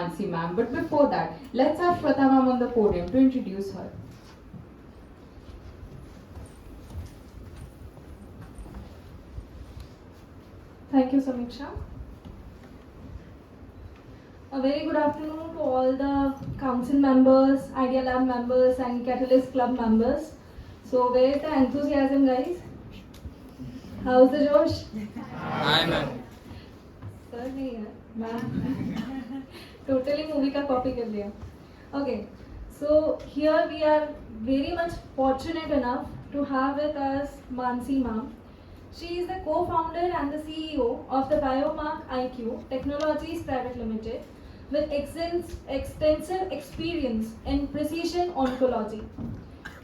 Manasi ma'am. But before that, let's have Shweta ma'am on the podium to introduce her. Thank you, Samiksha. A very good afternoon to all the council members, Idea Lab members, and Catalyst Club members. So, where is the enthusiasm, guys? How's the Josh? Hi, ma'am. Sir, नहीं है, ma'am. Totally movie का copy कर लिया. Okay, so here we are very much fortunate enough to have with us Manasi ma'am. She is the co-founder and the CEO of the BioMarkIQ Technologies Private Limited with extensive experience in precision oncology.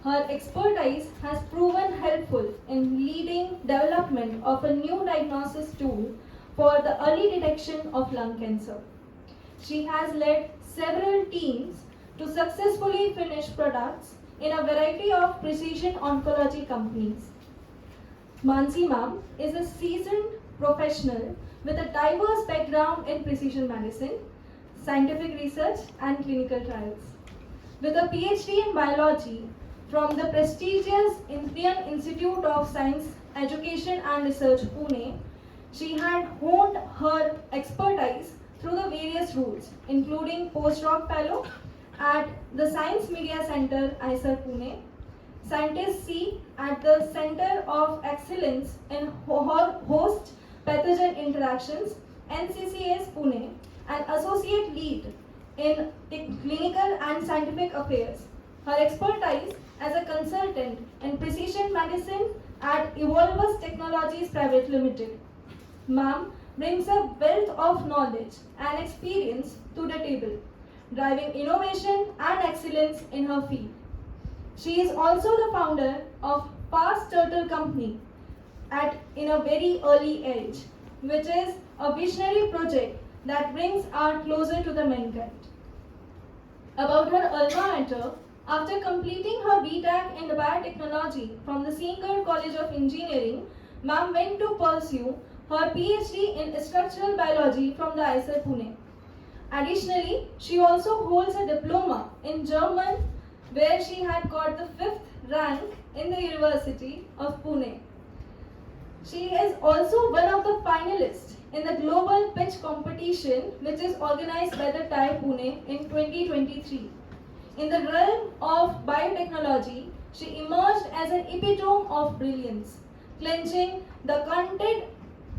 Her expertise has proven helpful in leading development of a new diagnosis tool for the early detection of lung cancer. She has led several teams to successfully finish products in a variety of precision oncology companies. Manasi ma'am is a seasoned professional with a diverse background in precision medicine, scientific research and clinical trials. With a PhD in biology from the prestigious Indian Institute of Science, Education and Research, Pune, she had honed her expertise through the various roles, including postdoc fellow at the Science Media Center, IISC, Pune, Scientist C at the Center of Excellence in Host Pathogen Interactions, NCCS Pune, and Associate Lead in Clinical and Scientific Affairs. Her expertise as a consultant in precision medicine at Evolvus Technologies Private Limited. Ma'am brings a wealth of knowledge and experience to the table, driving innovation and excellence in her field. She is also the founder of Fast Turtle Company in a very early age, which is a visionary project that brings art closer to the mankind. About her alma mater, after completing her BTech in the biotechnology from the Singer College of Engineering, ma'am went to pursue her PhD in structural biology from the IISC Pune. Additionally, she also holds a diploma in German where she had got the 5th rank in the University of Pune. She is also one of the finalists in the global pitch competition which is organized by the TIE Pune in 2023. In the realm of biotechnology, she emerged as an epitome of brilliance, clinching the coveted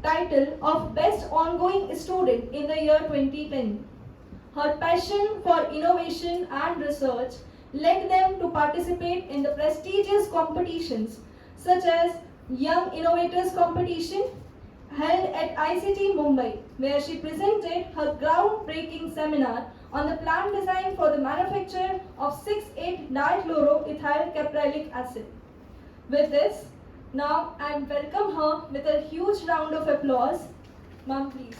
title of Best Ongoing Student in the year 2010. Her passion for innovation and research led them to participate in the prestigious competitions such as Young Innovators Competition held at ICT Mumbai, where she presented her groundbreaking seminar on the plant design for the manufacture of 6,8-dichloroethyl caprylic acid. With this, now I welcome her with a huge round of applause. Ma'am, please.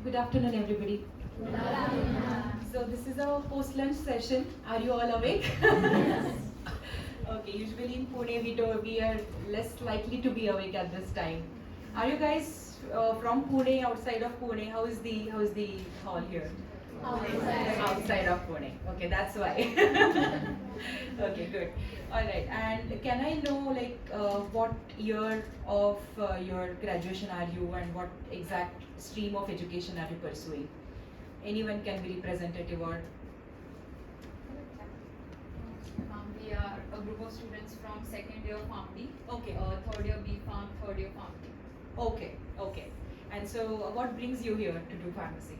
Good afternoon, everybody. Good afternoon. So this is our post-lunch session. Are you all awake? Okay. Usually in Pune, we are less likely to be awake at this time. Are you guys from Pune? Outside of Pune? How is the hall here? Outside of Pune. Okay, that's why. Okay, good. All right. And can I know what year of your graduation are you, and what exact stream of education are you pursuing? Anyone can be representative or. We are a group of students from second year PharmD, Okay. third year B Pharm, third year PharmD. Okay. Okay. And so, what brings you here to do pharmacy?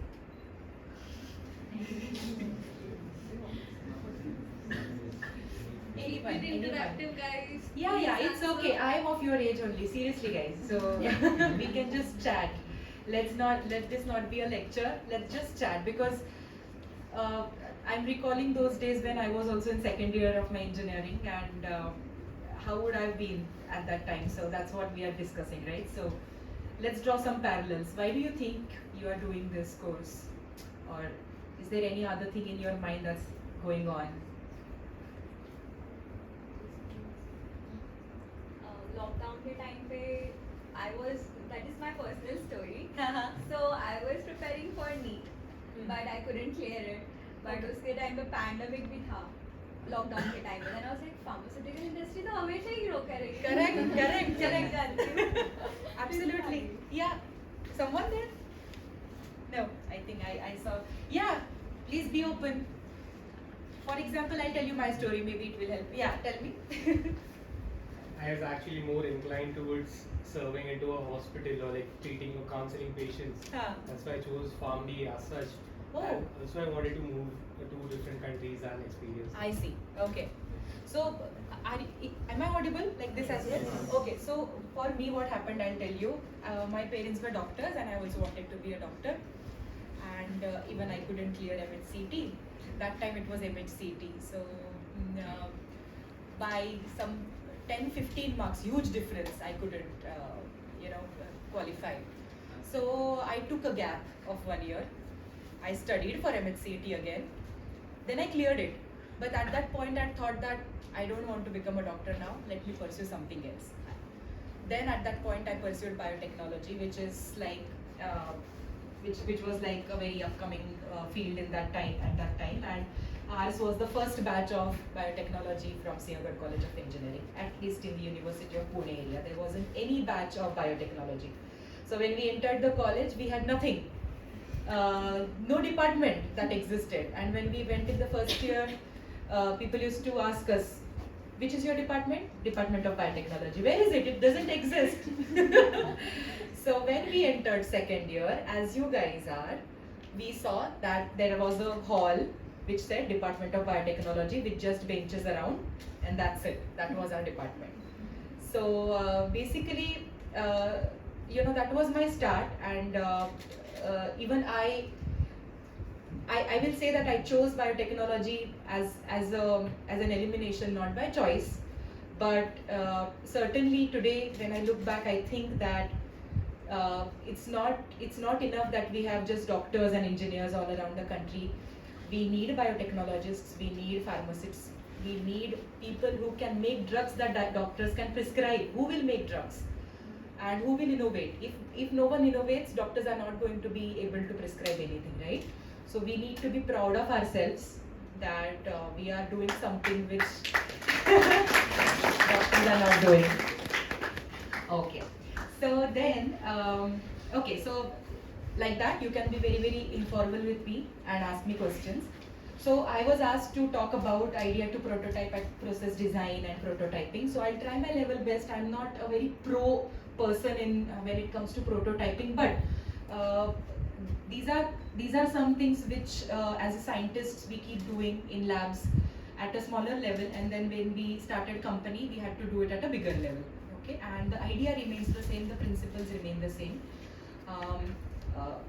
Keep it interactive, guys. Yeah, yeah, Please it's answer. okay. I'm of your age only. Seriously, guys. So we can just chat. Let this not be a lecture. Let's just chat because I'm recalling those days when I was also in second year of my engineering and how would I have been at that time. So that's what we are discussing, right? So let's draw some parallels. Why do you think you are doing this course, or is there any other thing in your mind that's going on? Lockdown के time पे I was that is my personal story so I was preparing for NEET but I couldn't clear it but उसके time पे pandemic भी था lockdown के time पे then I was like pharmaceutical industry तो हमेशा ही ग्रो करेगी Correct. Absolutely. Yeah. Someone there? No, I think I saw. Yeah, please be open. For example, I'll tell you my story. Maybe it will help. Yeah, tell me. I was actually more inclined towards serving into a hospital or like treating or counseling patients. Huh. That's why I chose PharmD as such. Oh. And also I wanted to move to different countries and experience. I see. Okay. So, am I audible like this as well? Okay. So, for me, what happened, I'll tell you. My parents were doctors, and I also wanted to be a doctor. And even I couldn't clear MHCT. That time it was MHCT. So, by some 10-15 marks, huge difference, I couldn't, qualify. So, I took a gap of 1 year. I studied for MHCT again. Then I cleared it. But at that point, I thought that I don't want to become a doctor now. Let me pursue something else. Then at that point, I pursued biotechnology, which is like, which was like a very upcoming field in that time. At that time, and ours was the first batch of biotechnology from Siagat College of Engineering. At least in the University of Pune area, there wasn't any batch of biotechnology. So when we entered the college, we had nothing. No department that existed, and when we went in the first year, people used to ask us, which is your department? Department of Biotechnology. Where is it? It doesn't exist. So when we entered second year, as you guys are, we saw that there was a hall which said Department of Biotechnology with just benches around, and that's it. That was our department. So basically, that was my start, and even I will say that I chose biotechnology as an elimination, not by choice. But certainly today, when I look back, I think that it's not enough that we have just doctors and engineers all around the country. We need biotechnologists, we need pharmacists, we need people who can make drugs that doctors can prescribe. Who will make drugs? And who will innovate? If no one innovates, doctors are not going to be able to prescribe anything, right? So we need to be proud of ourselves that we are doing something which doctors are not doing. Okay. So then, so like that, you can be very, very informal with me and ask me questions. So I was asked to talk about idea to prototype at process design and prototyping. So I'll try my level best. I'm not a very pro person in when it comes to prototyping, but these are some things which as a scientist we keep doing in labs at a smaller level, and then when we started company, we had to do it at a bigger level. Okay, and the idea remains the same, the principles remain the same.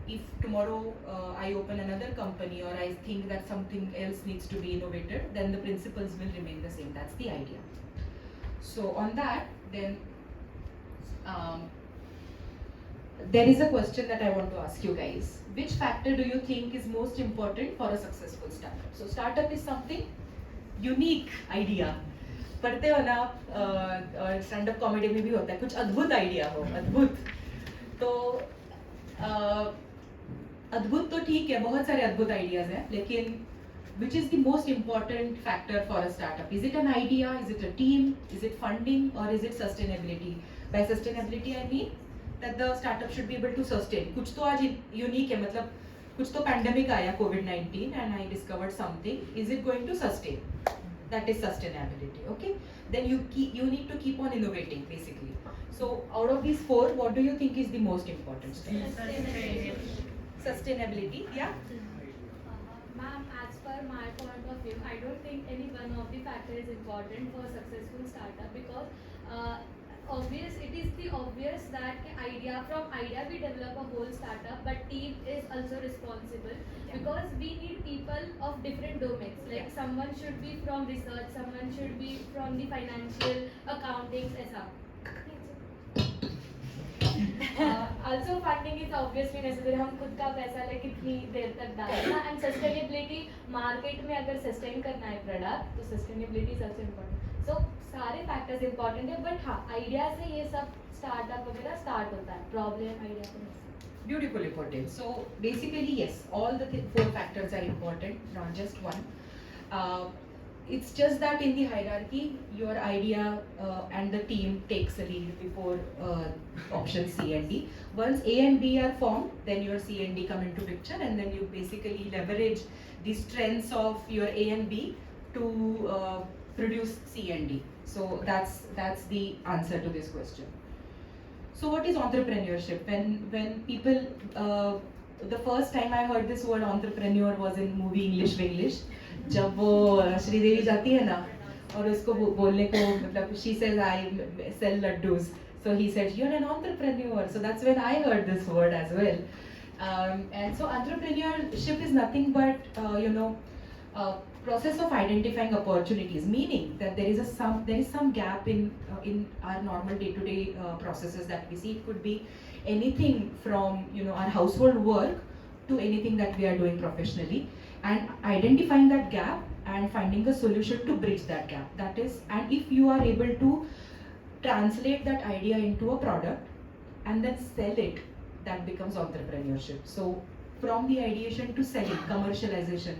If tomorrow I open another company or I think that something else needs to be innovated, then the principles will remain the same. That's the idea. So on that, then there is a question that I want to ask you guys. Which factor do you think is most important for a successful startup? So startup is something unique idea. पढ़ते हो ना आप, और stand up comedy में भी होता है, कुछ अद्भुत आइडिया हो, अद्भुत तो अद्भुत तो ठीक है, बहुत सारे अद्भुत आइडियाज हैं, लेकिन which is the most important factor for a startup? Is it an idea? Is it a team? Is it funding? Or is it sustainability? By sustainability I mean that the startup should be able to sustain. कुछ तो आज unique है, मतलब कुछ तो pandemic आया COVID-19 and I discovered something. Is it going to sustain? That is sustainability. Okay. Then you need to keep on innovating basically. So out of these four, what do you think is the most important step? Sustainability. Yeah. Ma'am, as per my point of view, I don't think any one of the factor is important for successful startup because it is the obvious that from idea we develop a whole startup, but team is also responsible because we need people of different domains. Like someone should be from research, someone should be from the financial, accounting, ऐसा. Also funding is obviously necessary. हम खुद का पैसा ले कितनी देर तक डालना and sustainability market में अगर sustain करना है product तो sustainability सबसे important. So सारे factors important है but हाँ idea से ये सब startup वगैरह start होता है. Problem idea से नहीं. Beautifully put in. So basically, yes, all the four factors are important, not just one. It's just that in the hierarchy, your idea and the team takes a lead before option C and D. Once A and B are formed, then your C and D come into picture, and then you basically leverage the strengths of your A and B to produce C and D. So that's the answer to this question. So what is entrepreneurship? When people, the first time I heard this word entrepreneur was in movie English Winglish. जब वो श्रीदेवी जाती है ना और उसको बोलने को मतलब she says I sell laddus, so he said you're an entrepreneur. So that's when I heard this word as well. And so entrepreneurship is nothing but process of identifying opportunities, meaning that there is some gap in our normal day-to-day processes that we see. It could be anything from our household work to anything that we are doing professionally, and identifying that gap and finding a solution to bridge that gap. That is, and if you are able to translate that idea into a product and then sell it, that becomes entrepreneurship. So from the ideation to selling, commercialization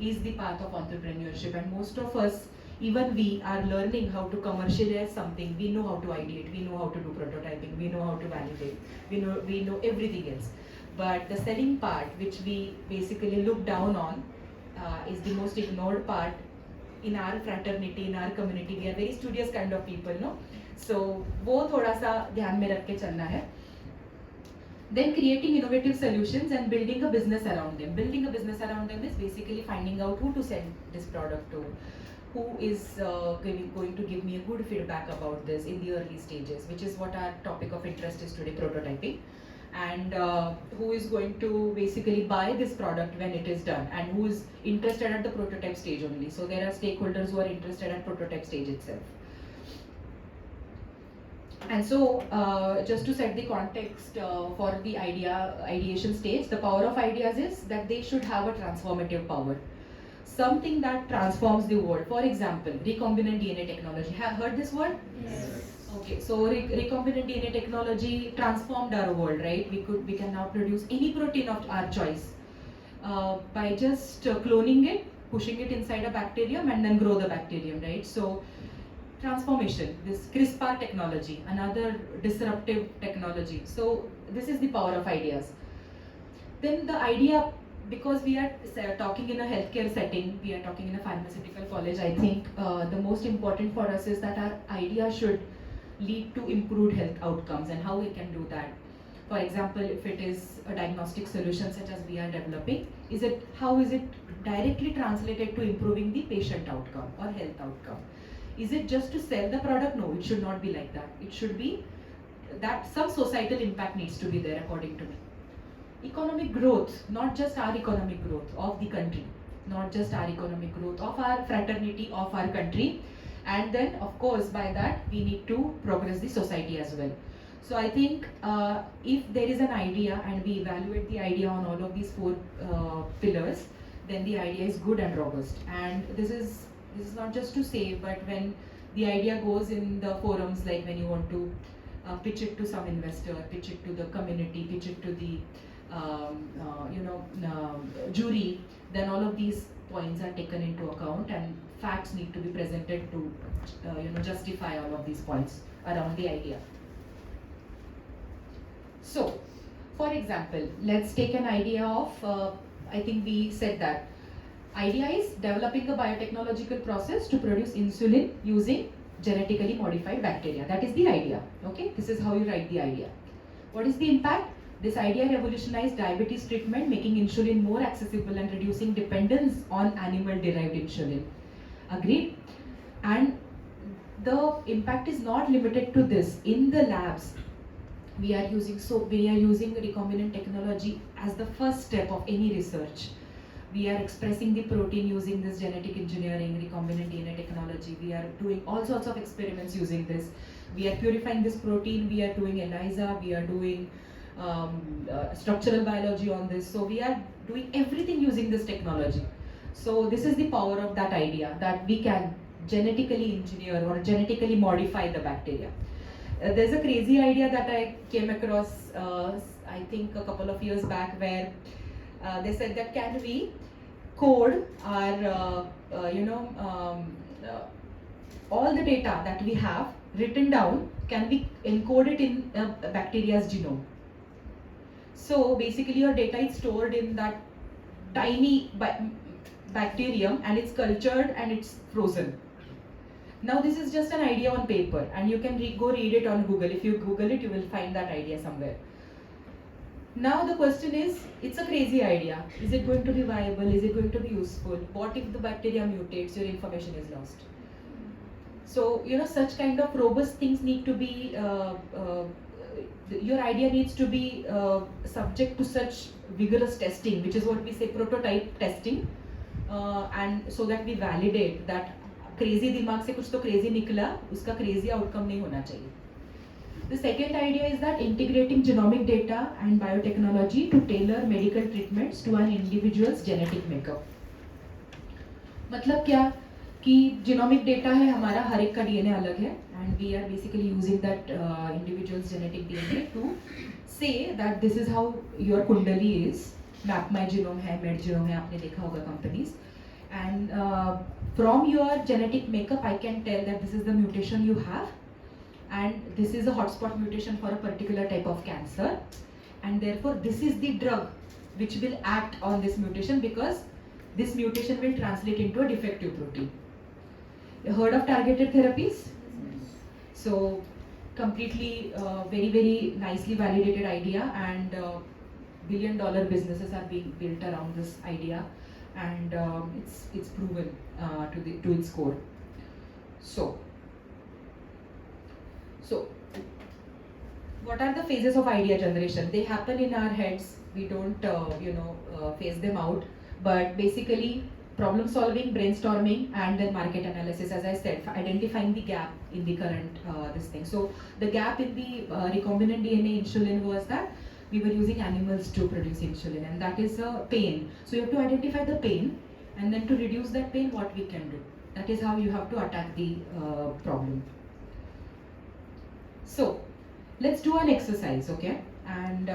is the path of entrepreneurship, and most of us, even we, are learning how to commercialize something. We know how to ideate, we know how to do prototyping, we know how to validate, we know everything else. But the selling part, which we basically look down on, is the most ignored part in our fraternity, in our community. We are very studious kind of people, no? So वो थोड़ा सा ध्यान में रख के चलना है. Then creating innovative solutions and building a business around them. Building a business around them is basically finding out who to send this product to, who is going to give me a good feedback about this in the early stages, which is what our topic of interest is today, prototyping. And who is going to basically buy this product when it is done, and who is interested at the prototype stage only. So there are stakeholders who are interested at prototype stage itself. And so just to set the context for the ideation stage, the power of ideas is that they should have a transformative power. Something that transforms the world. For example, recombinant DNA technology. Have heard this word? Yes. Okay, so recombinant DNA technology transformed our world, right? We can now produce any protein of our choice by just cloning it, pushing it inside a bacterium, and then grow the bacterium, right? So transformation, this CRISPR technology, another disruptive technology. So this is the power of ideas. Then the idea, because we are talking in a healthcare setting, we are talking in a pharmaceutical college, I think the most important for us is that our idea should lead to improved health outcomes, and how we can do that. For example, if it is a diagnostic solution such as we are developing, how is it directly translated to improving the patient outcome or health outcome? Is it just to sell the product? No, it should not be like that. It should be that some societal impact needs to be there, according to me. Economic growth, not just our economic growth of the country, not just our economic growth of our fraternity, of our country, and then of course by that we need to progress the society as well. So I think if there is an idea and we evaluate the idea on all of these four pillars, then the idea is good and robust. And this is not just to say, but when the idea goes in the forums, like when you want to pitch it to some investor, pitch it to the community, pitch it to the jury, then all of these points are taken into account, and facts need to be presented to justify all of these points around the idea. So, for example, let's take an idea of, I think we said that Idea is developing a biotechnological process to produce insulin using genetically modified bacteria. That is the idea. Okay, this is how you write the idea. What is the impact? This idea revolutionized diabetes treatment, making insulin more accessible and reducing dependence on animal-derived insulin. Agreed? And the impact is not limited to this. In the labs, we are using recombinant technology as the first step of any research. We are expressing the protein using this genetic engineering, recombinant DNA technology. We are doing all sorts of experiments using this. We are purifying this protein. We are doing ELISA. We are doing structural biology on this. So we are doing everything using this technology. So this is the power of that idea, that we can genetically engineer or genetically modify the bacteria. There's a crazy idea that I came across, I think a couple of years back, where they said that can we code our, all the data that we have written down, can we encode it in a bacteria's genome? So basically your data is stored in that tiny bacterium and it's cultured and it's frozen. Now this is just an idea on paper and you can go read it on Google. If you Google it, you will find that idea somewhere. Now the question is, it's a crazy idea. Is it going to be viable? Is it going to be useful? What if the bacteria mutates, your information is lost? So, such kind of robust things need to be, your idea needs to be subject to such vigorous testing, which is what we say prototype testing, and so that we validate that crazy दिमाग से कुछ तो crazy निकला, उसका crazy outcome नहीं होना चाहिए. The second idea is that integrating genomic data and biotechnology to tailor medical treatments to an individual's genetic makeup. मतलब क्या कि genomic data है हमारा, हर एक का DNA अलग है, and we are basically using that individual's genetic DNA to say that this is how your kundali is. Map my genome है, med genome है, आपने देखा होगा companies. And from your genetic makeup, I can tell that this is the mutation you have, and this is a hotspot mutation for a particular type of cancer, and therefore this is the drug which will act on this mutation because this mutation will translate into a defective protein. You heard of targeted therapies? So completely very, very nicely validated idea, and billion-dollar businesses are being built around this idea, and it's proven to its core. So what are the phases of idea generation? They happen in our heads. We don't phase them out, but basically problem solving, brainstorming, and then market analysis, as I said, identifying the gap in the current this thing. So the gap in the recombinant DNA insulin was that we were using animals to produce insulin, and that is a pain. So you have to identify the pain, and then to reduce that pain, what we can do. That is how you have to attack the problem. So let's do an exercise, okay? And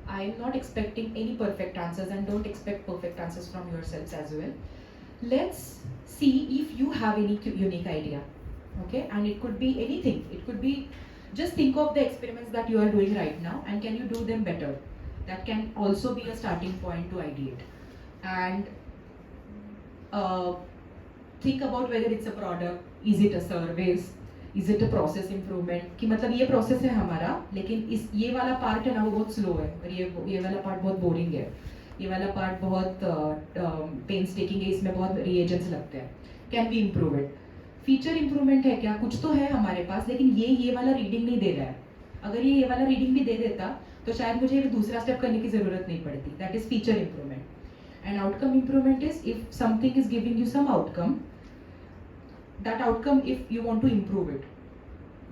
I'm not expecting any perfect answers, and don't expect perfect answers from yourselves as well. Let's see if you have any unique idea, okay? And it could be anything. It could be, just think of the experiments that you are doing right now and can you do them better. That can also be a starting point to ideate. And think about whether it's a product, is it a service, is it a process improvement, कि मतलब ये process है हमारा, लेकिन इस ये वाला part है ना वो बहुत slow है, और ये वाला part बहुत boring है, ये वाला part बहुत painstaking है, इसमें बहुत reagents लगते हैं. Can we improve it? Feature improvement है क्या, कुछ तो है हमारे पास, लेकिन ये वाला रीडिंग नहीं दे रहा है. अगर ये वाला रीडिंग भी दे देता तो शायद मुझे दूसरा स्टेप करने की जरूरत नहीं पड़ती. That is feature improvement. And outcome improvement is if something is giving you some outcome, that outcome if you want to improve it.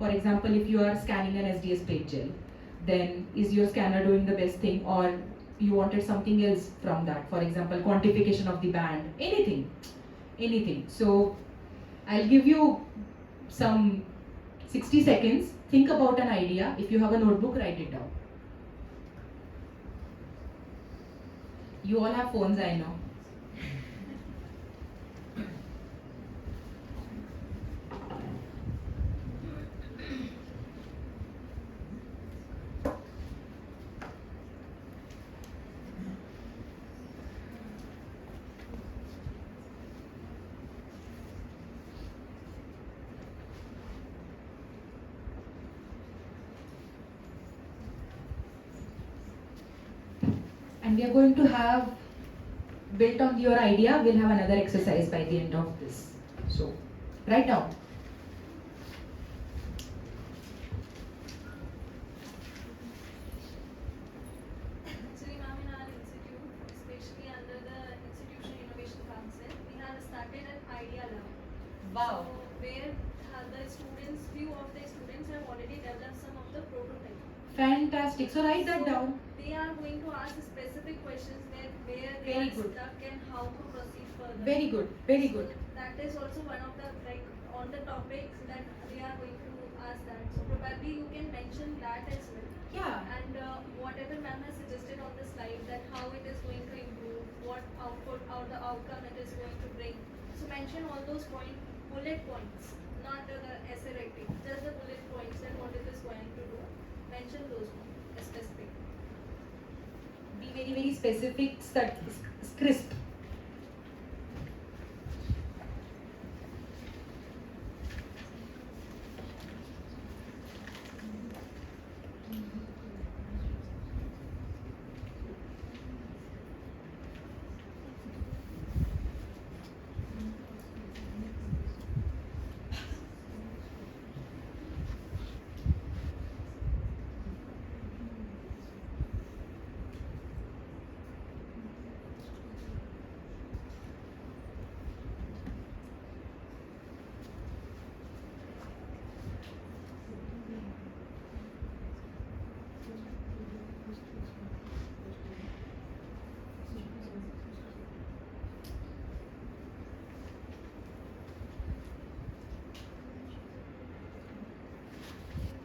For example, if you are scanning an SDS plate gel, then is your scanner doing the best thing, or you wanted something else from that? For example, quantification of the band, anything. So I'll give you some 60 seconds. Think about an idea. If you have a notebook, write it down. You all have phones, I know. and we are going to have, built on your idea, we'll have another exercise by the end of this. So, write down. Actually, ma'am, in our institute, especially under the Institution Innovation Council, we have started an idea lab. Wow. So, where the students, few of the students have already developed some of the prototype. Fantastic. So write that So, down. They are going to ask specific questions where they Very are good. stuck and how to proceed further. Very good. Very good. That is also one of the on the topics that they are going to ask that. So probably you can mention that as well. Yeah. And whatever ma'am has suggested on the slide that how it is going to improve, what output or the outcome it is going to bring. So mention all those bullet points, not the essay writing, just the bullet points and what it is going to do. Mention those points specific. Be very, very specific, crisp.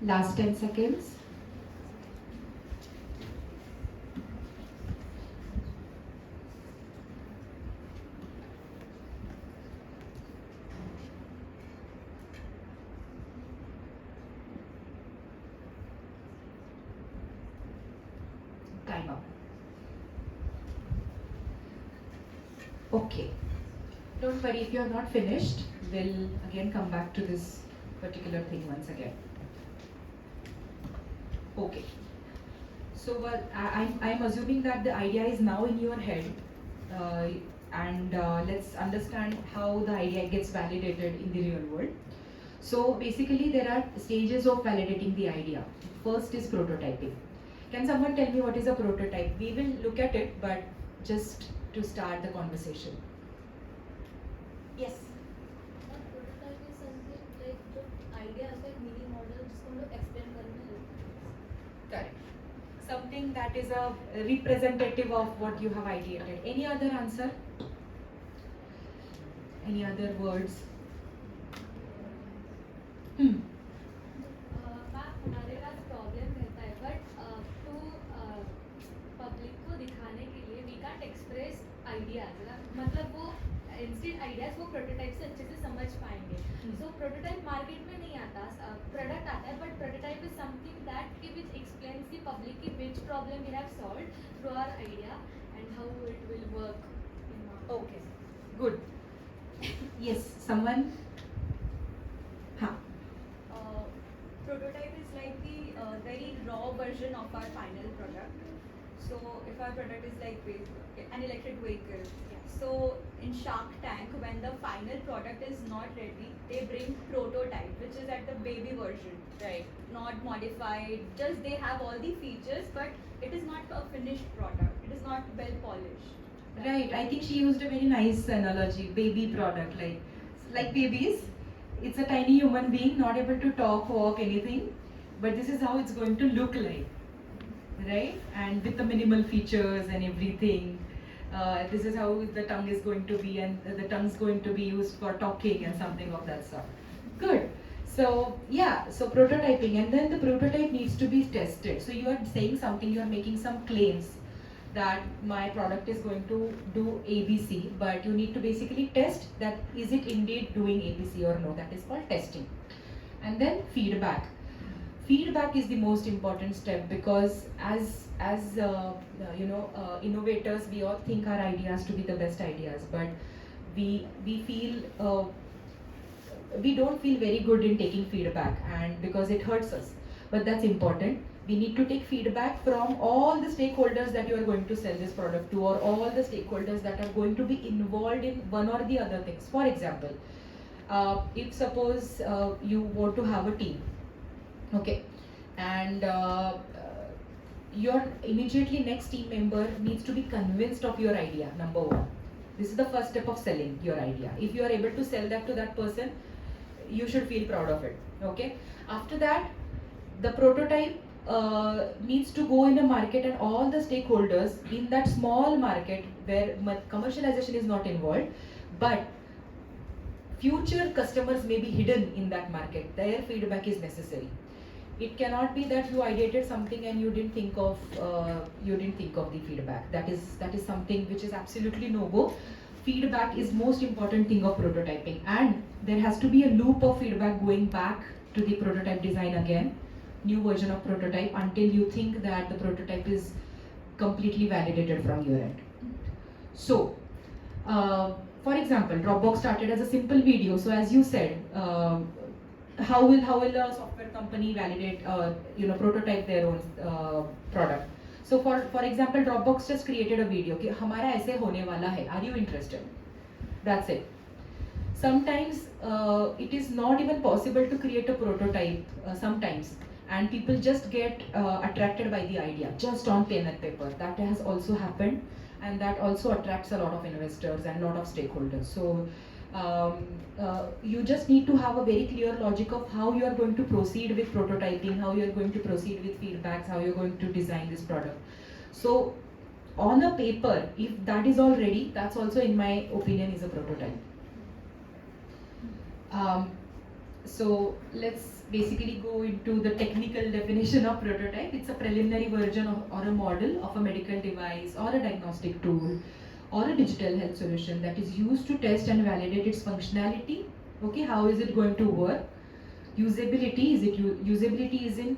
Last 10 seconds. Time up. Okay. Don't worry, if you're not finished, we'll again come back to this particular thing once again. Okay. So I'm assuming that the idea is now in your head, and let's understand how the idea gets validated in the real world. So basically there are stages of validating the idea. First is prototyping. Can someone tell me what is a prototype? We will look at it, but just to start the conversation. Yes. A prototype is something like the idea is like mini model जिसको हम लोग explain करने लगते हैं. Correct. Something that is a representative of what you have ideated. Any other answer? Any other words? Ma'am हमारे पास problem रहता है but to public को दिखाने के लिए वी कांट एक्सप्रेस आइडियाज मतलब वो इंस्टेंट आइडियाज वो प्रोटोटाइप से अच्छे से समझ पाएंगे. सो प्रोटोटाइप मार्केट में नहीं आता, प्रोडक्ट आता है but prototype is something that which explains the public की which problem we have solved through our idea and how it will work in market. Okay. Good. Yes. Someone? Huh. Prototype is like the very raw version of our final product. So if our product is like an electric vehicle, so in Shark Tank, when the final product is not ready, they bring prototype, which is at the baby version, Right. not modified. Just they have all the features, but it is not a finished product. It is not well polished. Right. I think she used a very nice analogy. Baby product, like babies. It's a tiny human being, not able to talk, walk, anything. But this is how it's going to look like, right? And with the minimal features and everything. This is how the tongue is going to be, and the tongue is going to be used for talking and something of that sort. Good. So yeah, so prototyping, and then the prototype needs to be tested. So you are saying something, you are making some claims that my product is going to do ABC, but you need to basically test that is it indeed doing ABC or no. That is called testing. And then feedback. Feedback is the most important step, because as innovators, we all think our ideas to be the best ideas, but we feel we don't feel very good in taking feedback, and because it hurts us. But that's important. We need to take feedback from all the stakeholders that you are going to sell this product to, or all the stakeholders that are going to be involved in one or the other things. For example, if suppose you want to have a team, okay, and your immediately next team member needs to be convinced of your idea, number one. This is the first step of selling your idea. If you are able to sell that to that person, you should feel proud of it, okay? After that, the prototype needs to go in a market, and all the stakeholders in that small market where commercialization is not involved, but future customers may be hidden in that market, their feedback is necessary. It cannot be that you ideated something and you didn't think of the feedback. That is something which is absolutely no go. Feedback is most important thing of prototyping, and there has to be a loop of feedback going back to the prototype design again, new version of prototype, until you think that the prototype is completely validated from your end. So, for example, Dropbox started as a simple video. So as you said, how will a software company validate, prototype their own product? So for example, Dropbox just created a video कि हमारा ऐसे होने वाला है. Are you interested? That's it. Sometimes it is not even possible to create a prototype sometimes, and people just get attracted by the idea just on pen and paper. That has also happened, and that also attracts a lot of investors and a lot of stakeholders. So you just need to have a very clear logic of how you are going to proceed with prototyping, how you are going to proceed with feedbacks, how you are going to design this product. So on a paper, if that is all ready, that's also, in my opinion, is a prototype. So let's basically go into the technical definition of prototype. It's a preliminary version of, or a model of a medical device or a diagnostic tool or a digital health solution that is used to test and validate its functionality. Okay, how is it going to work? Usability, usability is in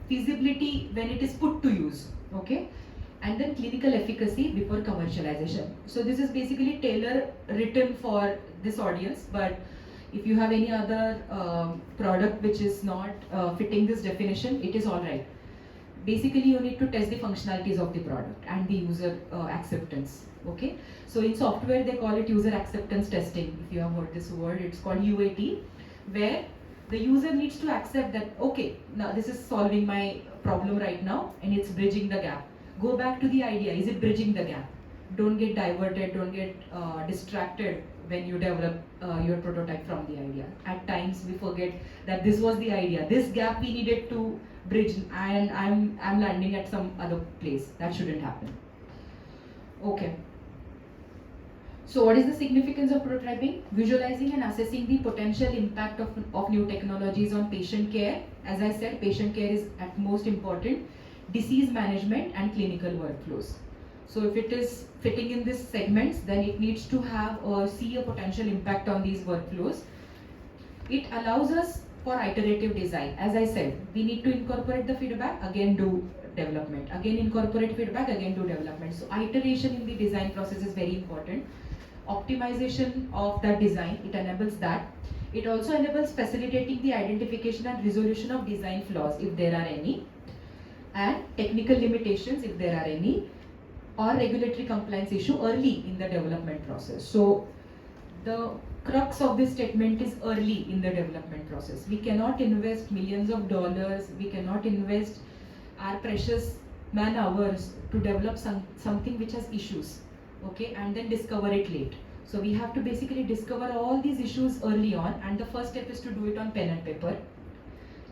feasibility when it is put to use. Okay, and then clinical efficacy before commercialization. So this is basically tailor written for this audience, but if you have any other product which is not fitting this definition, it is alright. Basically, you need to test the functionalities of the product and the user acceptance. Okay, so in software they call it user acceptance testing. If you have heard this word, it's called UAT, where the user needs to accept that, okay, now this is solving my problem right now and it's bridging the gap. Go back to the idea, is it bridging the gap? Don't get diverted, don't get distracted when you develop your prototype from the idea. At times we forget that this was the idea, this gap we needed to bridge, and I'm landing at some other place. That shouldn't happen. Okay. So what is the significance of prototyping? Visualizing and assessing the potential impact of new technologies on patient care. As I said, patient care is at most important. Disease management and clinical workflows. So if it is fitting in these segments, then it needs to have or see a potential impact on these workflows. It allows us for iterative design. As I said, we need to incorporate the feedback, again do development, again incorporate feedback, again do development. So iteration in the design process is very important. Optimization of that design, it enables that. It also enables facilitating the identification and resolution of design flaws if there are any, and technical limitations if there are any, or regulatory compliance issue early in the development process. So the crux of this statement is early in the development process. We cannot invest millions of dollars, we cannot invest our precious man hours to develop something which has issues, okay, and then discover it late. So we have to basically discover all these issues early on, and the first step is to do it on pen and paper.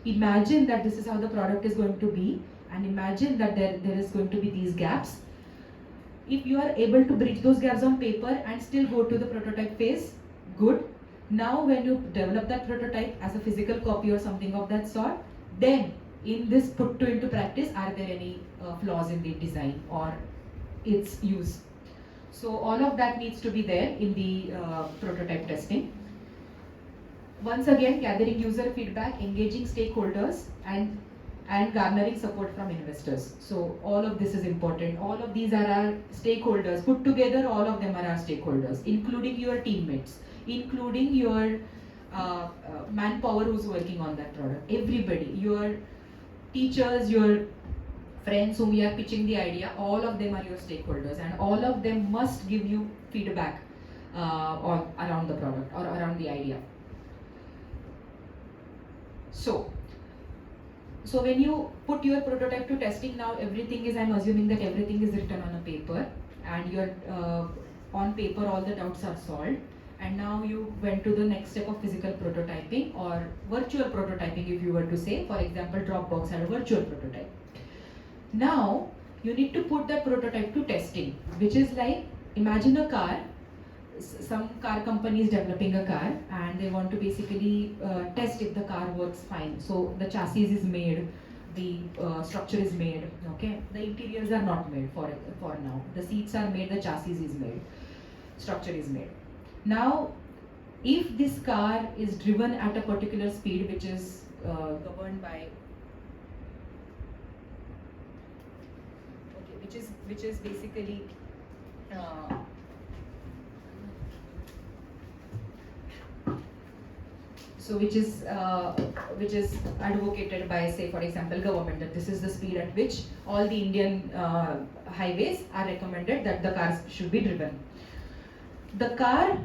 Imagine that this is how the product is going to be, and imagine that there is going to be these gaps. If you are able to bridge those gaps on paper and still go to the prototype phase, good. Now when you develop that prototype as a physical copy or something of that sort, then in this put into practice, are there any flaws in the design or its use? So all of that needs to be there in the prototype testing. Once again, gathering user feedback, engaging stakeholders, and garnering support from investors. So all of this is important. All of these are our stakeholders. Put together, all of them are our stakeholders, including your teammates, including your manpower who's working on that product. Everybody, your teachers, your friends whom you are pitching the idea, all of them are your stakeholders, and all of them must give you feedback around the product or around the idea. So when you put your prototype to testing, now everything is, I'm assuming that everything is written on a paper, and you're on paper all the doubts are solved, and now you went to the next step of physical prototyping or virtual prototyping, if you were to say. For example, Dropbox had a virtual prototype. Now you need to put that prototype to testing, which is like, imagine a car. Some car company is developing a car and they want to basically test if the car works fine. So the chassis is made, the structure is made, okay? The interiors are not made for now. The seats are made, the chassis is made, structure is made. Now, if this car is driven at a particular speed which is governed by, okay, which is basically so which is advocated by, say, for example, government, that this is the speed at which all the Indian highways are recommended that the cars should be driven. The car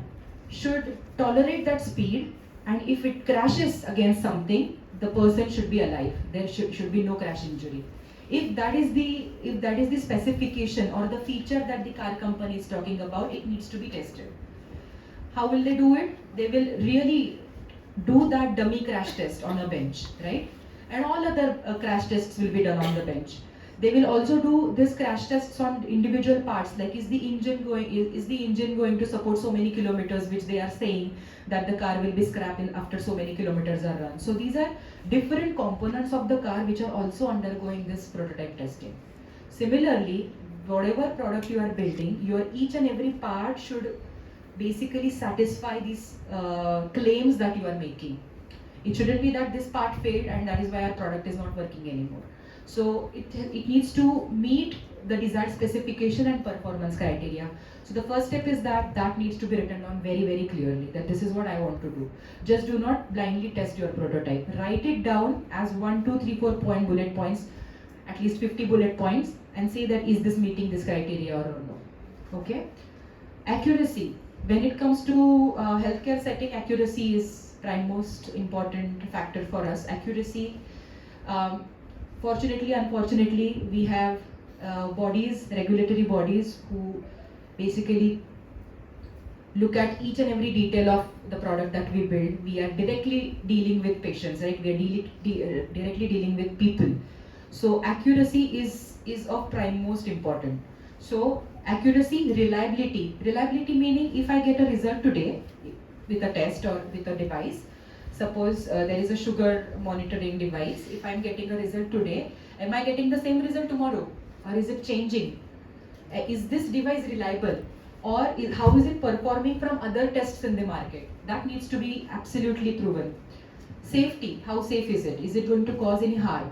should tolerate that speed, and if it crashes against something, the person should be alive. There should be no crash injury. If that is the specification or the feature that the car company is talking about, it needs to be tested. How will they do it? They will really do that dummy crash test on a bench, right? And all other crash tests will be done on the bench. They will also do this crash tests on individual parts, like is the engine going to support so many kilometers, which they are saying that the car will be scrapped in after so many kilometers are run. So these are different components of the car which are also undergoing this prototype testing. Similarly, whatever product you are building, your each and every part should basically satisfy these claims that you are making. It shouldn't be that this part failed and that is why our product is not working anymore. So it needs to meet the desired specification and performance criteria. So the first step is that needs to be written down very, very clearly, that this is what I want to do. Just do not blindly test your prototype. Write it down as 1, 2, 3, 4 point bullet points, at least 50 bullet points, and say that is this meeting this criteria or no. Okay? Accuracy. When it comes to healthcare setting, accuracy is prime most important factor for us. Accuracy, fortunately, unfortunately, we have bodies, regulatory bodies, who basically look at each and every detail of the product that we build. We are directly dealing with patients, right? We are directly dealing with people. So accuracy is of prime most important. So accuracy, reliability. Reliability meaning if I get a result today with a test or with a device, suppose there is a sugar monitoring device, if I'm getting a result today, am I getting the same result tomorrow? Or is it changing? Is this device reliable? Or how is it performing from other tests in the market? That needs to be absolutely proven. Safety, how safe is it? Is it going to cause any harm?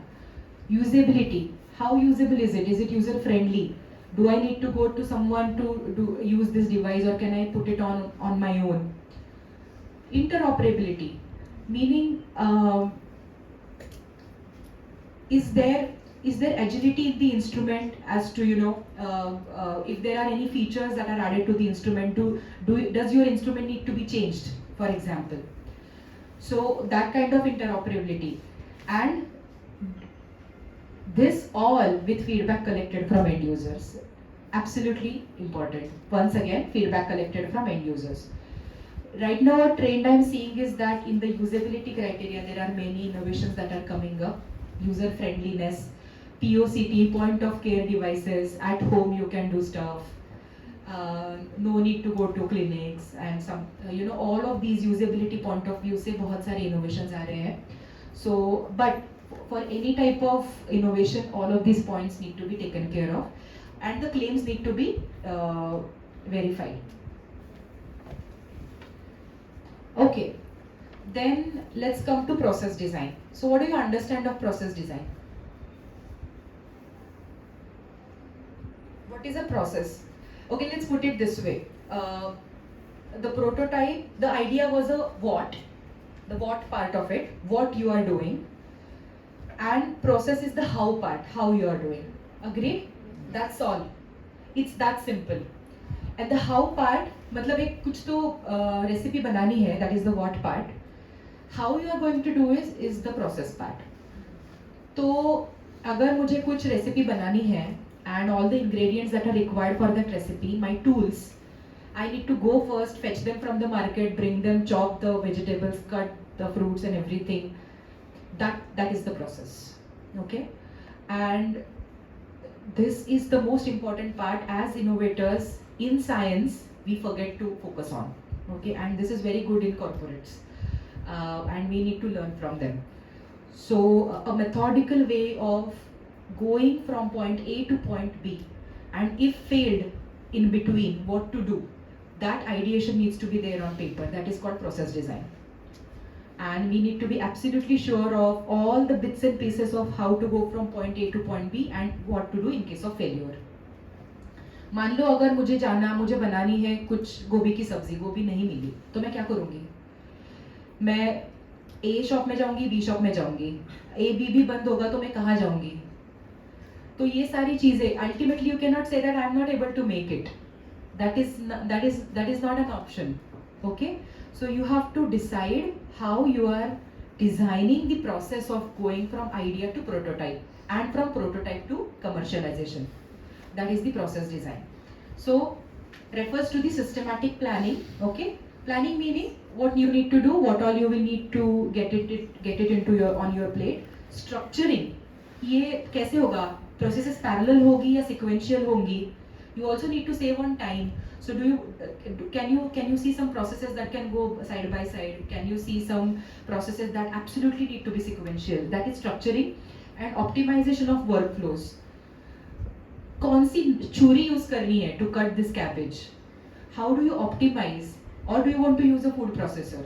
Usability, how usable is it? Is it user friendly? Do I need to go to someone to use this device, or can I put it on my own? Interoperability, meaning is there agility in the instrument as to, if there are any features that are added to the instrument, does your instrument need to be changed, for example? So that kind of interoperability, and this all with feedback collected from end users. Absolutely important. Once again, feedback collected from end users. Right now, a trend I'm seeing is that in the usability criteria, there are many innovations that are coming up. User friendliness, POCT, point of care devices, at home you can do stuff. No need to go to clinics, and some, all of these usability point of view se bahut sare innovations aa rahe hain. So, but for any type of innovation, all of these points need to be taken care of, and the claims need to be verified. Okay, then let's come to process design. So what do you understand of process design? What is a process? Okay, let's put it this way. The prototype, the idea was a what, the what part of it, what you are doing. and process is the how part, how you are doing. Agreed? That's all. It's that simple. And the how part, मतलब एक कुछ तो recipe बनानी है, that is the what part. How you are going to do is the process part. तो अगर मुझे कुछ रेसिपी बनानी है and all the ingredients that are required for that recipe, my tools, I need to go first, fetch them from the market, bring them, chop the vegetables, cut the fruits and everything. That is the process. Okay? And this is the most important part. As innovators in science, we forget to focus on. Okay? And this is very good in corporates. And we need to learn from them. So a methodical way of going from point A to point B, and if failed in between, what to do, that ideation needs to be there on paper. That is called process design. And we need to be absolutely sure of all the bits and pieces of how to go from point A to point B and what to do in case of failure. मान लो अगर मुझे बनानी है कुछ गोभी की सब्जी, गोभी नहीं मिली तो मैं क्या करूँगी? मैं ए शॉप में जाऊंगी, बी शॉप में जाऊंगी, ए बी भी बंद होगा तो मैं कहाँ जाऊंगी? तो ये सारी चीजें ultimately you can not say that I am not able to make it. That is not an option. Okay, so you have to decide how you are designing the process of going from idea to prototype and from prototype to commercialization. That is the process design. So refers to the systematic planning. Okay, planning meaning what you need to do, what all you will need to get it into your on your plate. Structuring, ये कैसे होगा? Processes parallel होगी या sequential होंगी? You also need to save on time. So can you see some processes that can go side by side? Can you see some processes that absolutely need to be sequential? That is structuring and optimization of workflows. कौन सी छुरी use करनी है to cut this cabbage? How do you optimize? Or do you want to use a food processor?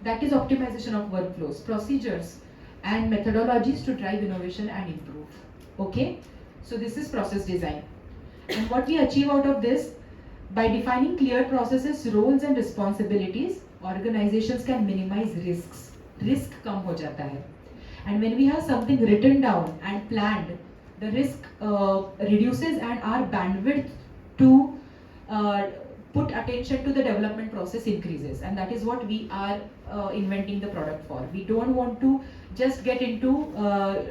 That is optimization of workflows, procedures and methodologies to drive innovation and improve. Okay? So this is process design. And what we achieve out of this, by defining clear processes, roles and responsibilities, organizations can minimize risks. Risk कम हो जाता है. And when we have something written down and planned, the risk reduces and our bandwidth to put attention to the development process increases. And that is what we are inventing the product for. We don't want to just get into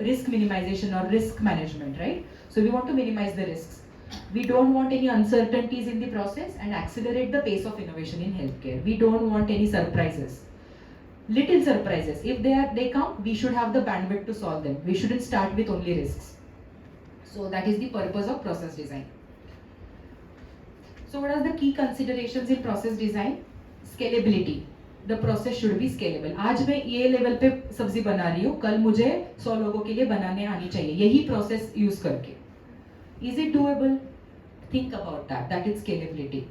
risk minimization or risk management, right? So we want to minimize the risks. We don't want any uncertainties in the process and accelerate the pace of innovation in healthcare. We don't want any surprises. Little surprises. If they come, we should have the bandwidth to solve them. We shouldn't start with only risks. So that is the purpose of process design. So what are the key considerations in process design? Scalability. The process should be scalable. आज मैं ये level पे सब्जी बना रही हूँ, कल मुझे 100 लोगों के लिए बनाने आनी चाहिए, यही process यूज करके. Is it doable? Think about that. That is scalability.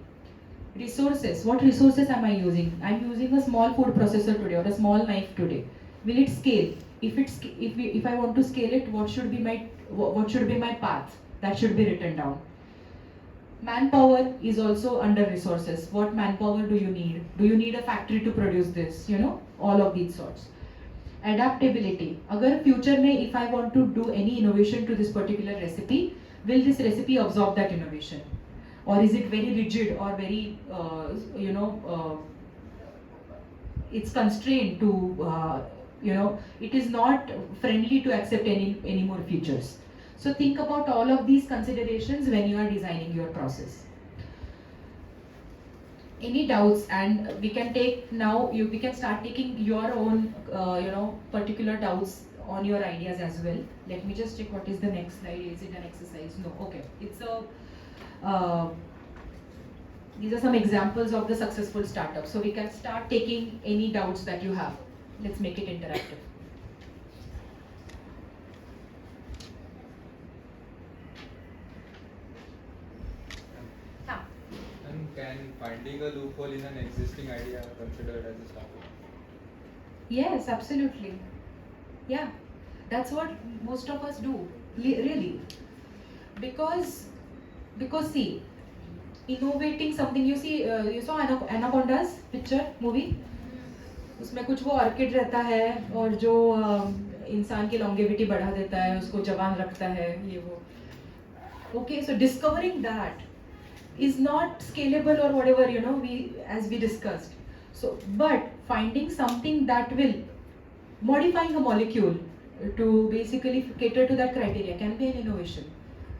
Resources. What resources am I using? I'm using a small food processor today or a small knife today. Will it scale? If I want to scale it, what should be my path? That should be written down. Manpower is also under resources. What manpower do you need? Do you need a factory to produce this? You know, all of these sorts. Adaptability. अगर future में if I want to do any innovation to this particular recipe, will this recipe absorb that innovation? Or is it very rigid or very, it's constrained to, it is not friendly to accept any more features. So think about all of these considerations when you are designing your process. Any doubts? And we can take now, we can start taking your own, particular doubts on your ideas as well. Let me just check what is the next slide. Is it an exercise? No. Okay. It's a. These are some examples of the successful startups. So we can start taking any doubts that you have. Let's make it interactive. And can finding a loophole in an existing idea considered as a startup? Yes, absolutely. Yeah, that's what most of us do, really. Because see, innovating something, you saw Anaconda's picture movie? उसमें कुछ वो orchid रहता है और जो इंसान की longevity बढ़ा देता है, उसको जवान रखता है, ये वो. Okay, so discovering that is not scalable or whatever, you know, as we discussed. So, but finding something that will modifying a molecule to basically cater to that criteria can be an innovation.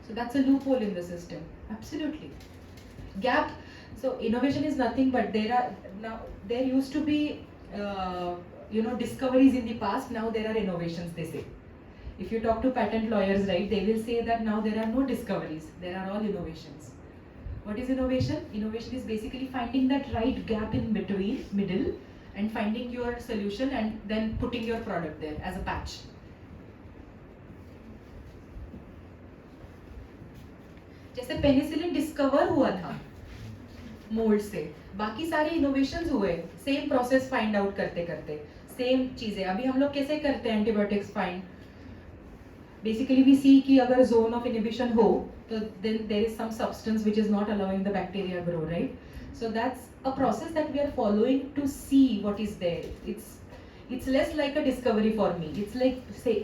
So that's a loophole in the system. Absolutely. Gap. So innovation is nothing but there used to be discoveries in the past. Now there are innovations, they say. If you talk to patent lawyers, right, they will say that now there are no discoveries, there are all innovations. What is innovation? Innovation is basically finding that right gap in middle, and finding your solution and then putting your product there as a patch. जैसे penicillin discover हुआ था mould से, बाकी सारे innovations हुए same process find out करते करते, same चीजें. अभी हम लोग कैसे करते हैं antibiotics find? Basically we see कि अगर जोन ऑफ इनहिबिशन हो तो then there is some substance which is not allowing the bacteria grow, right? So that's a process that we are following to see what is there. It's less like a discovery for me. It's like, say,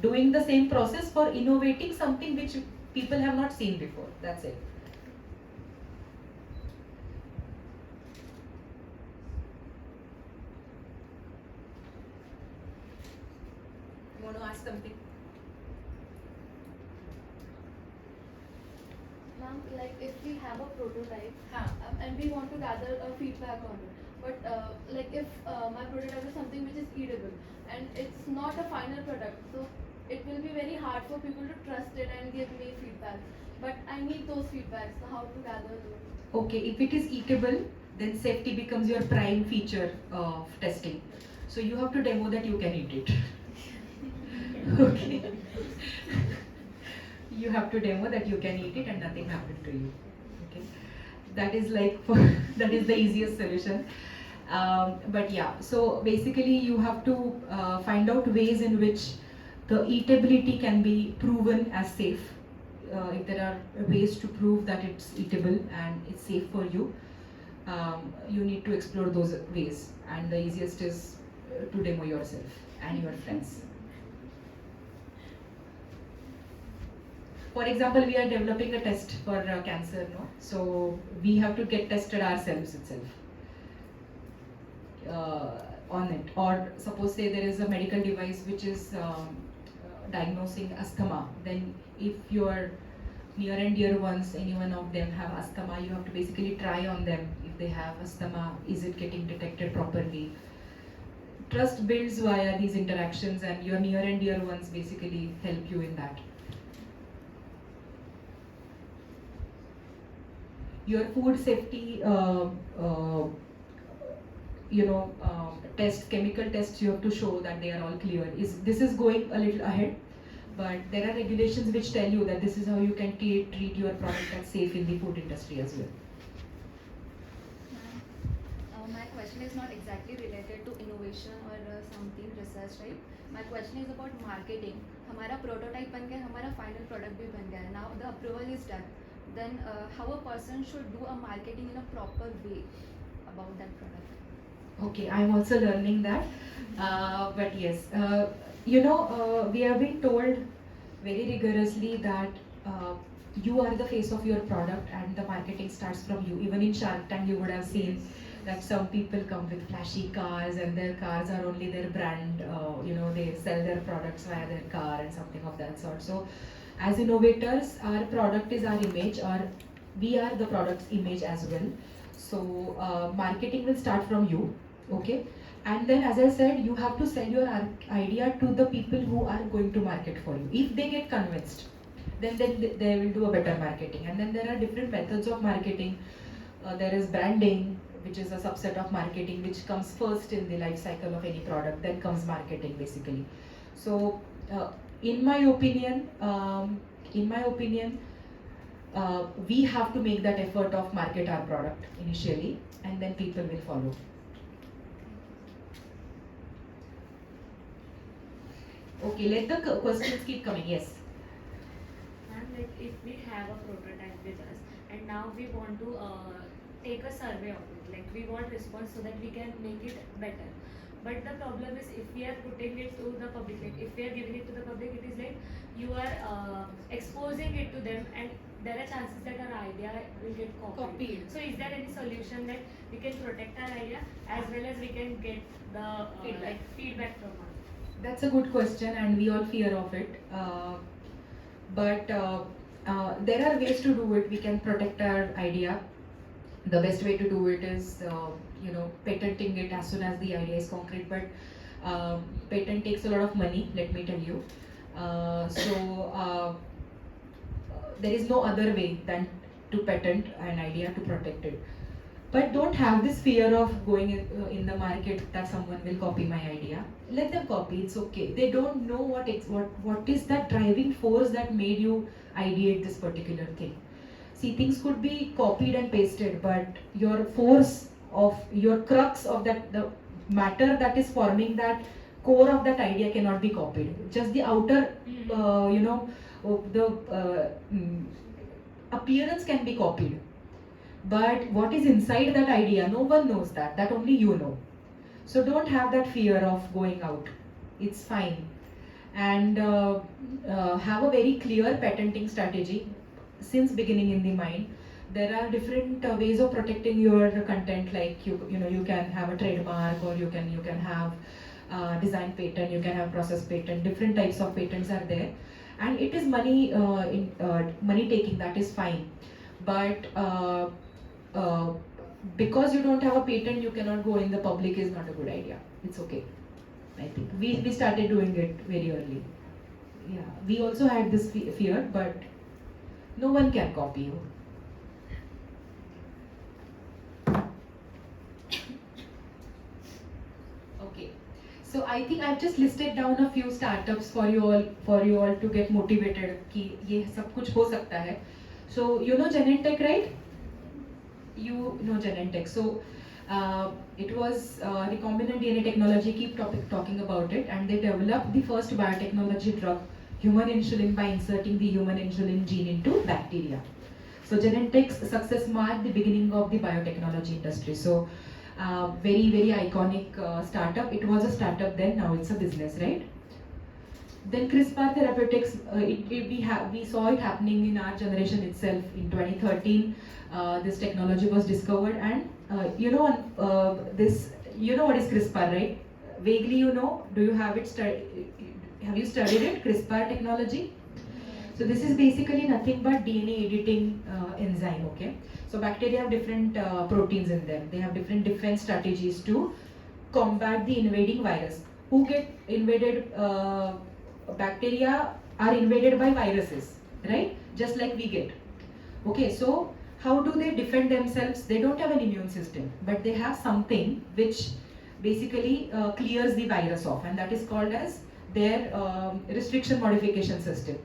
doing the same process for innovating something which people have not seen before. That's it. You want to ask something? Ma'am, like if we have a prototype हाँ. And we want to gather a feedback on it, but like if my prototype is something which is eatable and it's not a final product, so it will be very hard for people to trust it and give me feedback. But I need those feedbacks. So how to gather those? Okay, if it is eatable, then safety becomes your prime feature of testing. So you have to demo that you can eat it. Okay. You have to demo that you can eat it and nothing happened to you. Okay, that is like that is the easiest solution. But yeah, so basically you have to find out ways in which the eatability can be proven as safe. If there are ways to prove that it's eatable and it's safe for you, you need to explore those ways, and the easiest is to demo yourself and your friends. For example, we are developing a test for cancer, no? So we have to get tested ourselves itself on it. Or suppose say there is a medical device which is diagnosing asthma, then if your near and dear ones, any one of them have asthma, you have to basically try on them if they have asthma, is it getting detected properly? Trust builds via these interactions, and your near and dear ones basically help you in that. Your food safety tests, chemical tests, you have to show that they are all clear. This is going a little ahead, but there are regulations which tell you that this is how you can treat your product as safe in the food industry as well. My question is not exactly related to innovation or something research, right? My question is about marketing. हमारा prototype बन गया, हमारा final product भी बन गया है. Now the approval is done. Then how a person should do a marketing in a proper way about that product? Okay, I'm also learning that. But yes, we have been told very rigorously that you are the face of your product and the marketing starts from you. Even in Shark Tank, you would have seen that some people come with flashy cars and their cars are only their brand. They sell their products via their car and something of that sort. So as innovators, our product is our image, or we are the product's image as well. So marketing will start from you, okay? And then, as I said, you have to sell your idea to the people who are going to market for you. If they get convinced, then they will do a better marketing. And then there are different methods of marketing. There is branding, which is a subset of marketing, which comes first in the life cycle of any product. Then comes marketing, basically. So in my opinion, we have to make that effort of market our product initially, and then people will follow. Okay, let the questions keep coming. Yes. And like if we have a prototype with us and now we want to take a survey of it, like we want response so that we can make it better. But the problem is if we are putting it to the public, like if we are giving it to the public, it is like you are exposing it to them, and there are chances that our idea will get copied. So is there any solution that we can protect our idea as well as we can get the feedback from us? That's a good question, and we all fear of it. But there are ways to do it. We can protect our idea. The best way to do it is, patenting it as soon as the idea is concrete. But patent takes a lot of money, let me tell you. There is no other way than to patent an idea to protect it. But don't have this fear of going in the market that someone will copy my idea. Let them copy, it's okay. They don't know what is that driving force that made you ideate this particular thing. See, things could be copied and pasted, but your force of your crux of that, the matter that is forming that core of that idea cannot be copied. Just the outer, appearance can be copied. But what is inside that idea, no one knows that only you know. So don't have that fear of going out. It's fine. And have a very clear patenting strategy since beginning in the mind. There are different ways of protecting your content, like you can have a trademark, or you can have design patent, you can have process patent. Different types of patents are there, and it is money taking. That is fine, but because you don't have a patent, you cannot go in the public is not a good idea. It's okay. I think we started doing it very early. Yeah, we also had this fear, but no one can copy you. Okay, so I think I've just listed down a few startups for you all to get motivated कि ये सब कुछ हो सकता है. So you know Genentech, right? You know Genentech. So it was recombinant DNA technology. Keep talking about it, and they developed the first biotechnology drug, human insulin, by inserting the human insulin gene into bacteria. So Genentech's success marked the beginning of the biotechnology industry. So very, very iconic startup. It was a startup then, now it's a business, right? Then CRISPR Therapeutics, we saw it happening in our generation itself. In 2013, this technology was discovered, and you know what is CRISPR, right? Vaguely, you know. Do you have it? Have you studied it? CRISPR technology. So this is basically nothing but DNA editing enzyme. Okay. So bacteria have different proteins in them. They have different defense strategies to combat the invading virus. Who get invaded? Bacteria are invaded by viruses, right? Just like we get. Okay, so how do they defend themselves? They don't have an immune system, but they have something which basically clears the virus off, and that is called as their restriction modification system.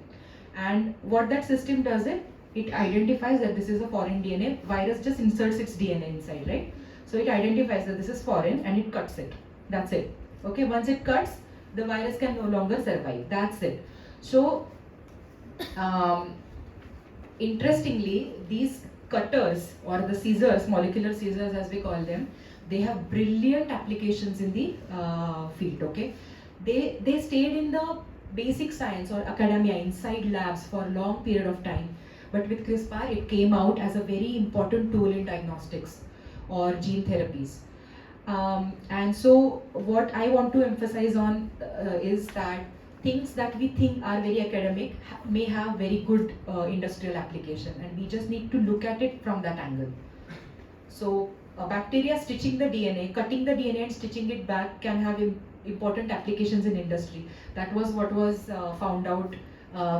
And what that system does, it identifies that this is a foreign DNA. Virus just inserts its DNA inside, right? So it identifies that this is foreign and it cuts it. That's it. Okay, once it cuts, the virus can no longer survive. That's it. So, interestingly, these cutters, or the scissors, molecular scissors as we call them, they have brilliant applications in the field. Okay, they stayed in the basic science or academia, inside labs for a long period of time. But with CRISPR, it came out as a very important tool in diagnostics or gene therapies. And so what I want to emphasize on is that things that we think are very academic may have very good industrial application, and we just need to look at it from that angle. So bacteria stitching the DNA, cutting the DNA and stitching it back can have important applications in industry. That was what was found out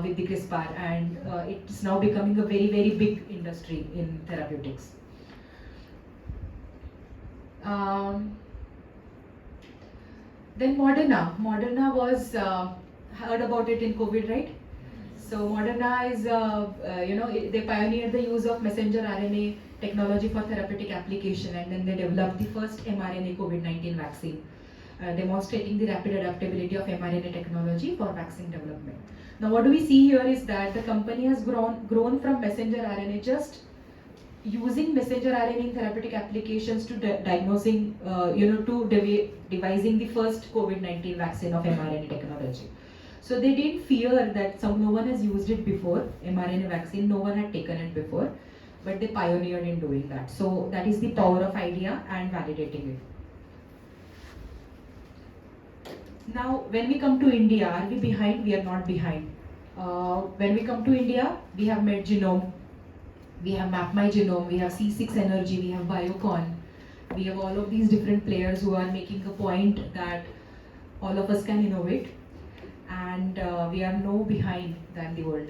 with the CRISPR, and it's now becoming a very, very big industry in therapeutics. Then Moderna was, heard about it in COVID, right? So Moderna is, they pioneered the use of messenger RNA technology for therapeutic application, and then they developed the first mRNA COVID-19 vaccine, demonstrating the rapid adaptability of mRNA technology for vaccine development. Now what do we see here is that the company has grown from messenger RNA just using messenger RNA in therapeutic applications to diagnosing, to devising the first COVID-19 vaccine of mRNA technology. So they didn't fear that no one has used it before, mRNA vaccine, no one had taken it before, but they pioneered in doing that. So that is the power of idea and validating it. Now, when we come to India, are we behind? We are not behind. When we come to India, we have MedGenome, we have MapMyGenome, we have C6 Energy, we have Biocon. We have all of these different players who are making a point that all of us can innovate, and we are no behind than the world.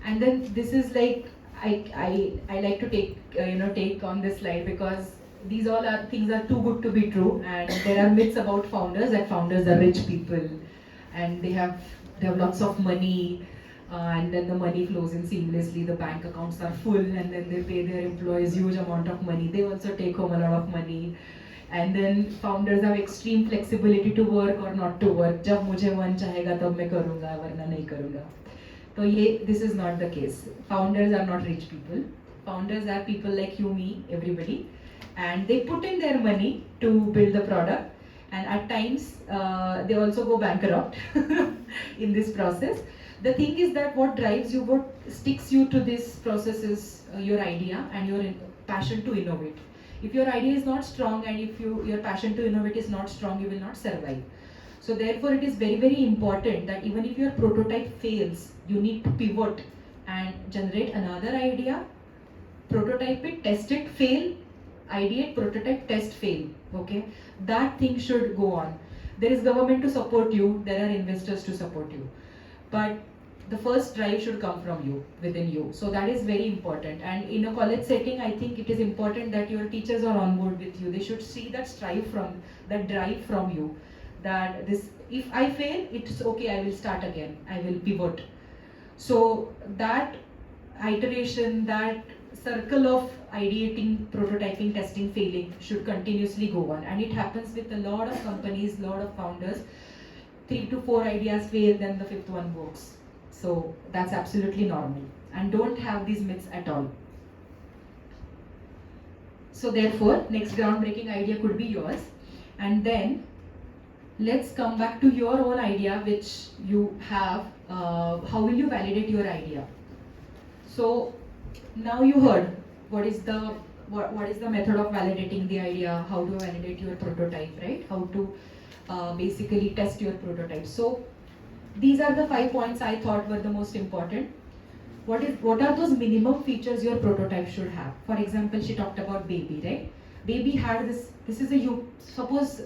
And then this is like, I like to take on this slide because these all are things are too good to be true, and there are myths about founders that founders are rich people and they have lots of money, and then the money flows in seamlessly, the bank accounts are full, and then they pay their employees huge amount of money, they also take home a lot of money, and then founders have extreme flexibility to work or not to work. जब मुझे मन चाहेगा तब मैं करूँगा, वरना नहीं करूँगा. तो this is not the case. Founders are not rich people. Founders are people like you, me, everybody, and they put in their money to build the product, and at times they also go bankrupt in this process. The thing is that what drives you, what sticks you to this process is your idea and your passion to innovate. If your idea is not strong and if your passion to innovate is not strong, you will not survive. So therefore it is very, very important that even if your prototype fails, you need to pivot and generate another idea, prototype it, test it, fail, ideate, prototype, test, fail. Okay, that thing should go on. There is government to support you, there are investors to support you, but the first drive should come from you, within you. So that is very important. And in a college setting, I think it is important that your teachers are on board with you. They should see that drive from you. That this, if I fail, it's okay, I will start again, I will pivot. So that iteration, that circle of ideating, prototyping, testing, failing should continuously go on. And it happens with a lot of companies, lot of founders. 3 to 4 ideas fail, then the 5th one works. So that's absolutely normal. And don't have these myths at all. So therefore, next groundbreaking idea could be yours. And then let's come back to your own idea which you have. How will you validate your idea? So now you heard what is the method of validating the idea, how to validate your prototype, right? How to basically test your prototype. So these are the 5 points I thought were the most important. What are those minimum features your prototype should have? For example, she talked about baby, right? Baby had this is suppose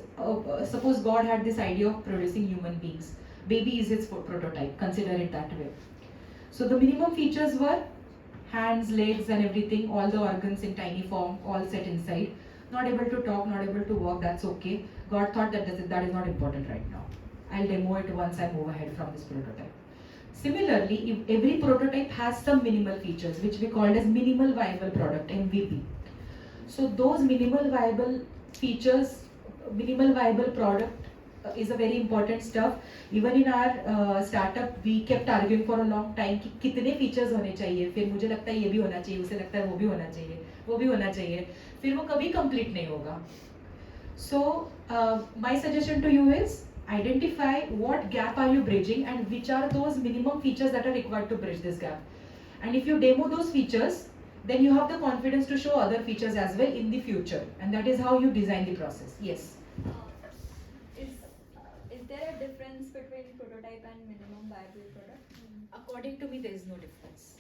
God had this idea of producing human beings. Baby is its prototype, consider it that way. So the minimum features were hands, legs and everything, all the organs in tiny form, all set inside. Not able to talk, not able to walk, that's okay. God thought that is not important right now. I'll demo it once I move ahead from this prototype. Similarly, if every prototype has some minimal features, which we called as minimal viable product, MVP. So those minimal viable features, minimal viable product is a very important stuff. Even in our startup, we kept arguing for a long time कि कितने features होने चाहिए. फिर मुझे लगता है ये भी होना चाहिए, उसे लगता है वो भी होना चाहिए, वो भी होना चाहिए. फिर वो कभी complete नहीं होगा. So my suggestion to you is identify what gap are you bridging and which are those minimum features that are required to bridge this gap. And if you demo those features, then you have the confidence to show other features as well in the future. And that is how you design the process. Yes? Is there a difference between prototype and minimum viable product? According to me, there is no difference.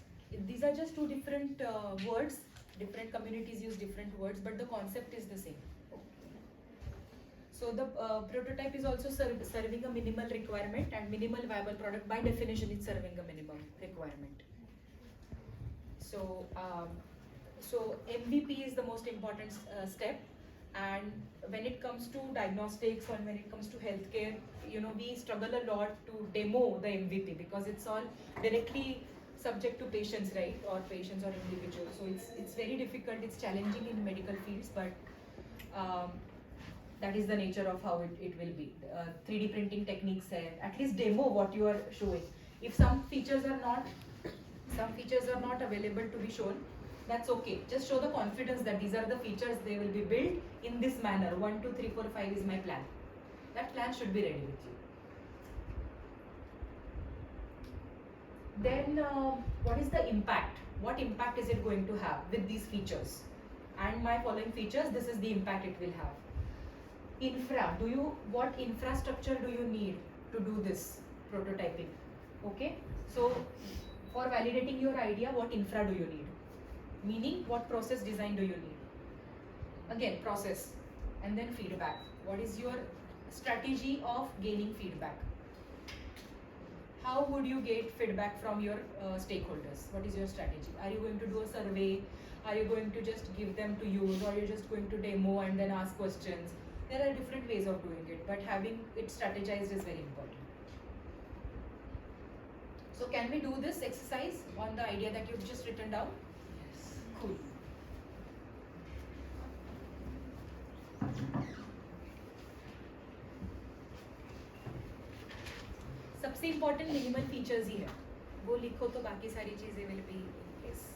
These are just two different words. Different communities use different words, but the concept is the same. So the prototype is also serving a minimal requirement, and minimal viable product by definition is serving a minimum requirement. So, so MVP is the most important step, and when it comes to diagnostics or when it comes to healthcare, we struggle a lot to demo the MVP because it's all directly subject to patients, right, or patients or individuals. So it's very difficult, it's challenging in medical fields, but that is the nature of how it will be. 3D printing techniques hai, at least demo what you are showing. If some features are not some features are not available to be shown. That's okay. Just show the confidence that these are the features, they will be built in this manner. 1, 2, 3, 4, 5 is my plan. That plan should be ready with you. Then what is the impact? What impact is it going to have with these features? And my following features, this is the impact it will have. What infrastructure do you need to do this prototyping? Okay, so for validating your idea, what infra do you need? Meaning, what process design do you need? Again, process, and then feedback. What is your strategy of gaining feedback? How would you get feedback from your stakeholders? What is your strategy? Are you going to do a survey? Are you going to just give them to use, or are you just going to demo and then ask questions? There are different ways of doing it, but having it strategized is very important. So can we do this exercise on the idea that you've just written down? Yes. Cool. सबसे important minimal features ही है, वो लिखो तो बाकी सारी चीजें will be in place.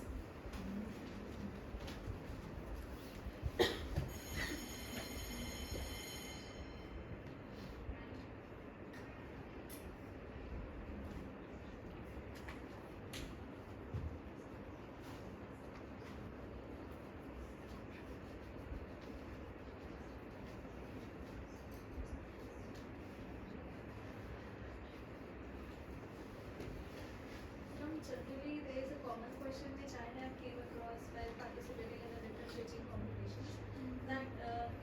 Generally, there is a common question which I have came across while participating in the differentiating competitions, that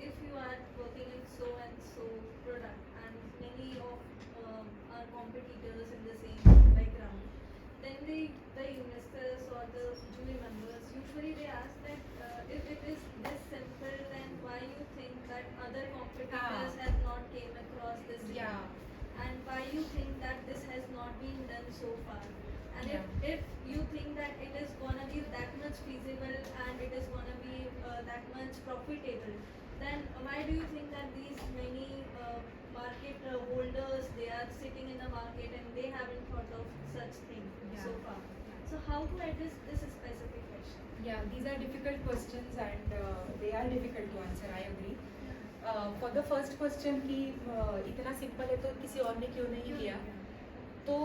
if you are working in so and so product and many of our competitors in the same background, then the investors or the jury members usually they ask that if it is this simple, then why you think that other competitors have not came across this thing? And why you think that this has not been done so far? And if you think that it is gonna be that much feasible and it is gonna be that much profitable, then why do you think that these many market holders, they are sitting in the market and they haven't thought of such thing so far? So how to address this specific question? Yeah, these are difficult questions and they are difficult to answer, I agree. For the first question कि इतना simple है तो किसी और ने क्यों नहीं किया, तो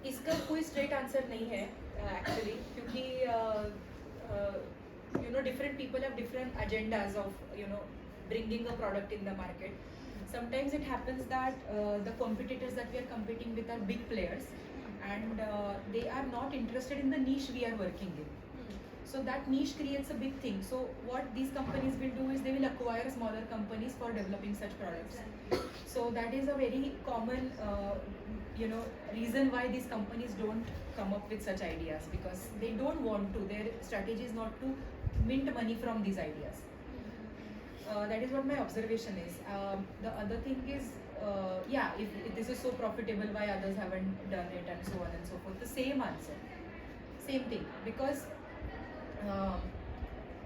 इसका कोई स्ट्रेट आंसर नहीं है एक्चुअली, क्योंकि different people have different agendas of bringing a product in the market. Sometimes it happens that the competitors that we are competing with are big players and they are not interested in the niche we are working in. So that niche creates a big thing. So what these companies will do is they will acquire smaller companies for developing such products. So that is a very common reason why these companies don't come up with such ideas, because they don't want to. Their strategy is not to mint money from these ideas. That is what my observation is. The other thing is, if this is so profitable, why others haven't done it, and so on and so forth. The same answer, same thing, because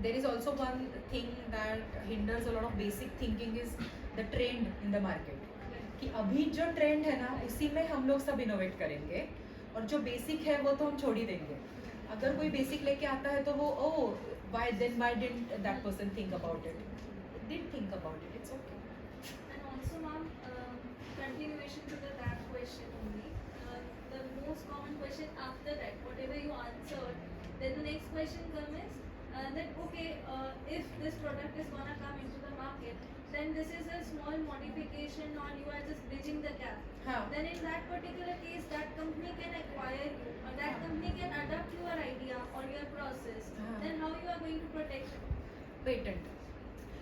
there is also one thing that hinders a lot of basic thinking is the trend in the market. कि अभी जो trend है ना उसी में हम लोग सब इनोवेट करेंगे और जो बेसिक है वो तो हम छोड़ ही देंगे. अगर कोई बेसिक लेके आता है तो वो why didn't that person think about it? Did think about it. It's okay. And also, ma'am, continuation to that question only. The most common question after that, whatever you answered, then the next question comes that okay, if this product is gonna come into the market, then this is a small modification or you are just bridging the gap. Then in that particular case, that company can acquire you or that company can adapt your idea or your process. Then how you are going to protect it? Patent.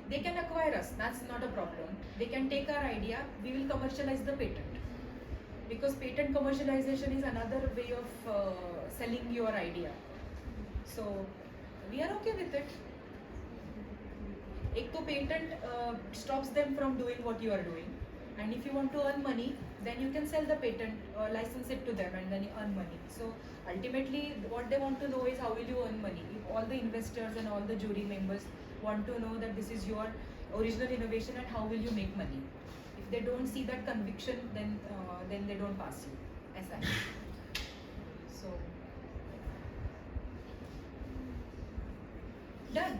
They can acquire us, that's not a problem. They can take our idea, we will commercialize the patent. Because patent commercialization is another way of selling your idea. So we are okay with it. एक तो patent stops them from doing what you are doing, and if you want to earn money, then you can sell the patent, license it to them, and then you earn money. So ultimately, what they want to know is how will you earn money. If all the investors and all the jury members want to know that this is your original innovation and how will you make money. If they don't see that conviction, then they don't pass you. ऐसा है. So Done.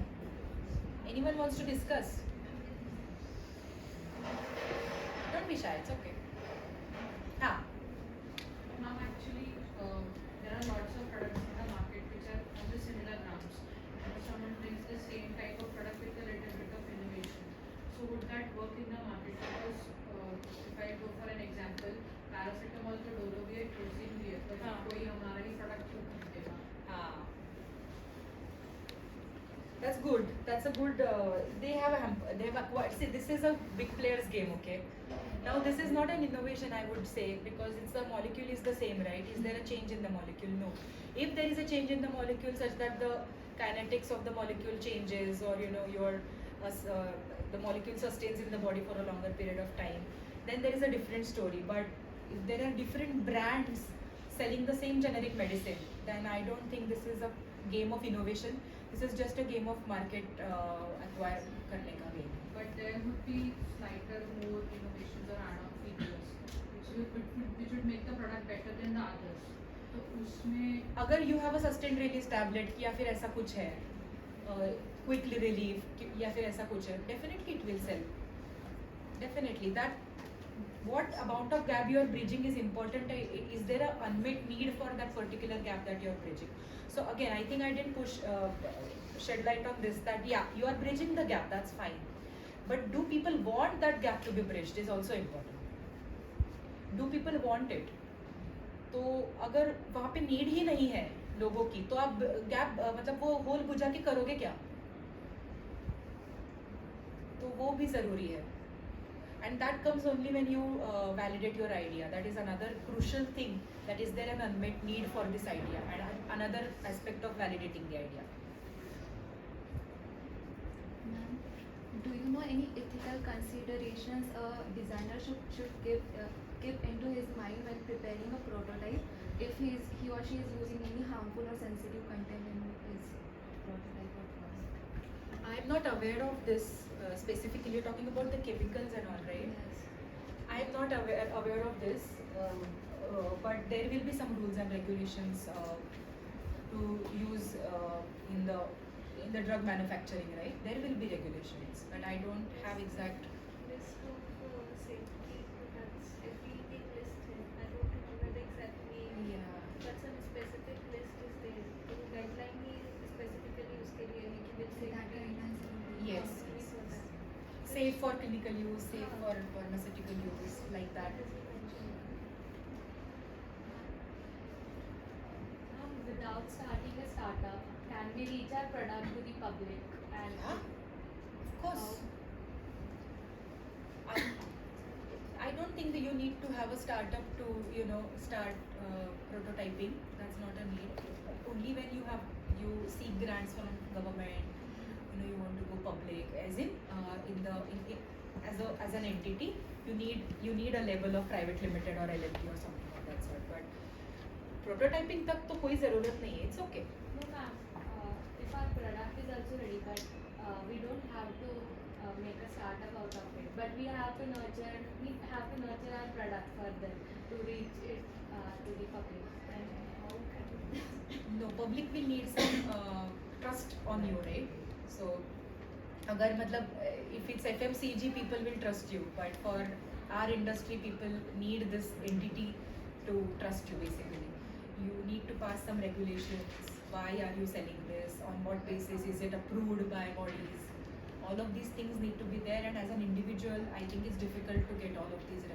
Anyone wants to discuss? Don't be shy, it's okay. Ah. Ma'am, actually, there are lots of products in the market which are on the similar grounds. And if someone brings the same type of product with a little bit of innovation, so would that work in the market? Because if I go for an example, paracetamol तो Dolo भी है, Crocin भी है, पर कोई हमारा ही product क्यों खरीदेगा? That's good. That's a good. They have acquired. See, this is a big players game, okay? Now this is not an innovation, I would say, because it's the molecule is the same, right? Is there a change in the molecule? No. If there is a change in the molecule such that the kinetics of the molecule changes, or your the molecule sustains in the body for a longer period of time, then there is a different story. But if there are different brands selling the same generic medicine, then I don't think this is a game of innovation. This is just a game of market acquire करने का game. But there would be slighter more innovations or add-on features which would make the product better than the others. तो उसमें अगर you have a sustained release tablet या फिर ऐसा कुछ है, quick relief या फिर ऐसा कुछ है, definitely it will sell. Definitely that. What amount of gap you are bridging is important. Is there an unmet need for that particular gap that you are bridging? So again, I think I didn't shed light on this, that yeah, you are bridging the gap, that's fine. But do people want that gap to be bridged is also important. Do people want it? तो अगर वहाँ पे need ही नहीं है लोगों की, तो आप गैप मतलब वो होल बुझा के करोगे क्या? तो वो भी ज़रूरी है. And that comes only when you validate your idea. That is another crucial thing. That is there an unmet need for this idea, and another aspect of validating the idea. Ma'am, do you know any ethical considerations a designer should keep into his mind when preparing a prototype if he or she is using any harmful or sensitive content in his prototype or product? I am not aware of this specifically. You're talking about the chemicals and all, right? Yes. I am not aware of this, but there will be some rules and regulations to use in the drug manufacturing, right? There will be regulations, but I don't have exact. List of safety products, everything listed. I don't remember the exact name. Yeah. But some specific list is there. तो guideline ही specifically उसके लिए है कि with That safety. guidelines will be Yes. Yes. Safe for clinical use, safe for pharmaceutical use, like that. Without starting a startup, can we reach our product to the public? And Yeah, of course. I don't think that you need to have a startup to start prototyping. That's not a need. Only when you seek grants from government, you want to go public, as in as an entity, you need a level of private limited or LLP or something of that sort. But prototyping तक तो कोई ज़रूरत नहीं है. It's okay. no, ma'am, if our product is also ready, but we don't have to make a startup out of it. But we have to nurture our product further to reach it to the public. And how can we? No, public will need some trust on you, right? So अगर मतलब if it's FMCG, people will trust you, but for our industry, people need this entity to trust you. Basically, you need to pass some regulations. Why are you selling this? On what basis is it approved by bodies? All of these things need to be there, and as an individual, I think it's difficult to get all of these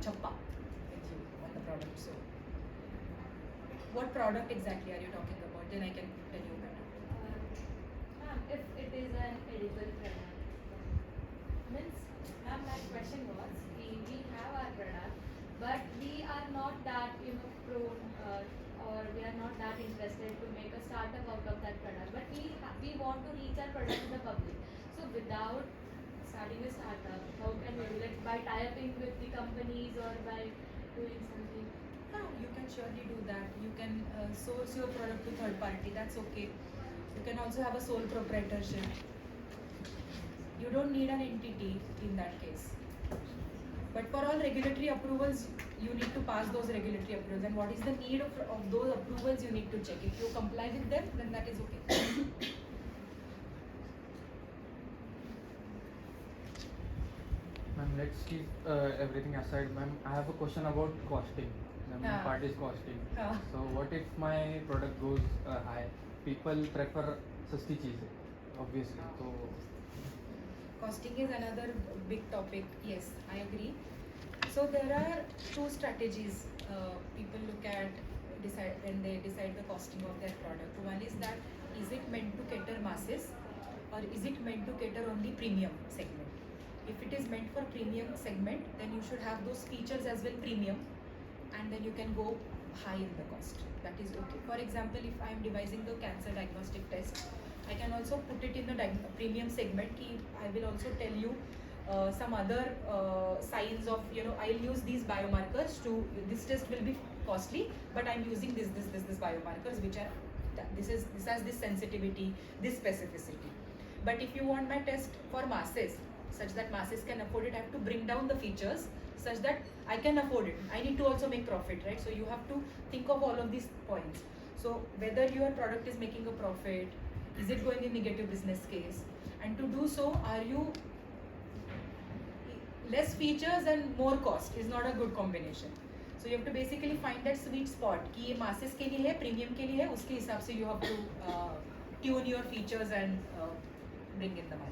chappa with you on the product. So what product exactly are you talking about? Then I can tell you better. Ma'am, if it is an edible product, means, ma'am, my question was, we have our product, but we are not that prone or we are not that interested to make a startup out of that product. But we want to reach our product to the public. So without starting a startup, how can we do it? By tie-upping with the companies or by doing something? You can surely do that. You can source your product to third party. That's okay. You can also have a sole proprietorship. You don't need an entity in that case. But for all regulatory approvals, you need to pass those regulatory approvals. And what is the need of those approvals you need to check. If you comply with them, then that is okay. let's keep everything aside, ma'am. I have a question about costing. The main part is costing. So what if my product goes high? People prefer sasti cheese, obviously. So Costing is another big topic. Yes, I agree. So there are two strategies people look at when they decide the costing of their product. One is that is it meant to cater masses or is it meant to cater only premium segment? If it is meant for premium segment, then you should have those features as well premium, and then you can go high in the cost. That is okay. For example, if I am devising the cancer diagnostic test, I can also put it in the premium segment. I will also tell you some other signs of, I'll use these biomarkers to, this test will be costly, but I'm using this biomarkers which are, this has this sensitivity, this specificity. But if you want my test for masses, such that masses can afford it, I have to bring down the features such that I can afford it. I need to also make profit, right? So you have to think of all of these points. So whether your product is making a profit, is it going in negative business case? And to do so, are you less features and more cost is not a good combination. So you have to basically find that sweet spot कि ये masses के लिए है, premium के लिए है, उसके हिसाब से you have to tune your features and bring in the market.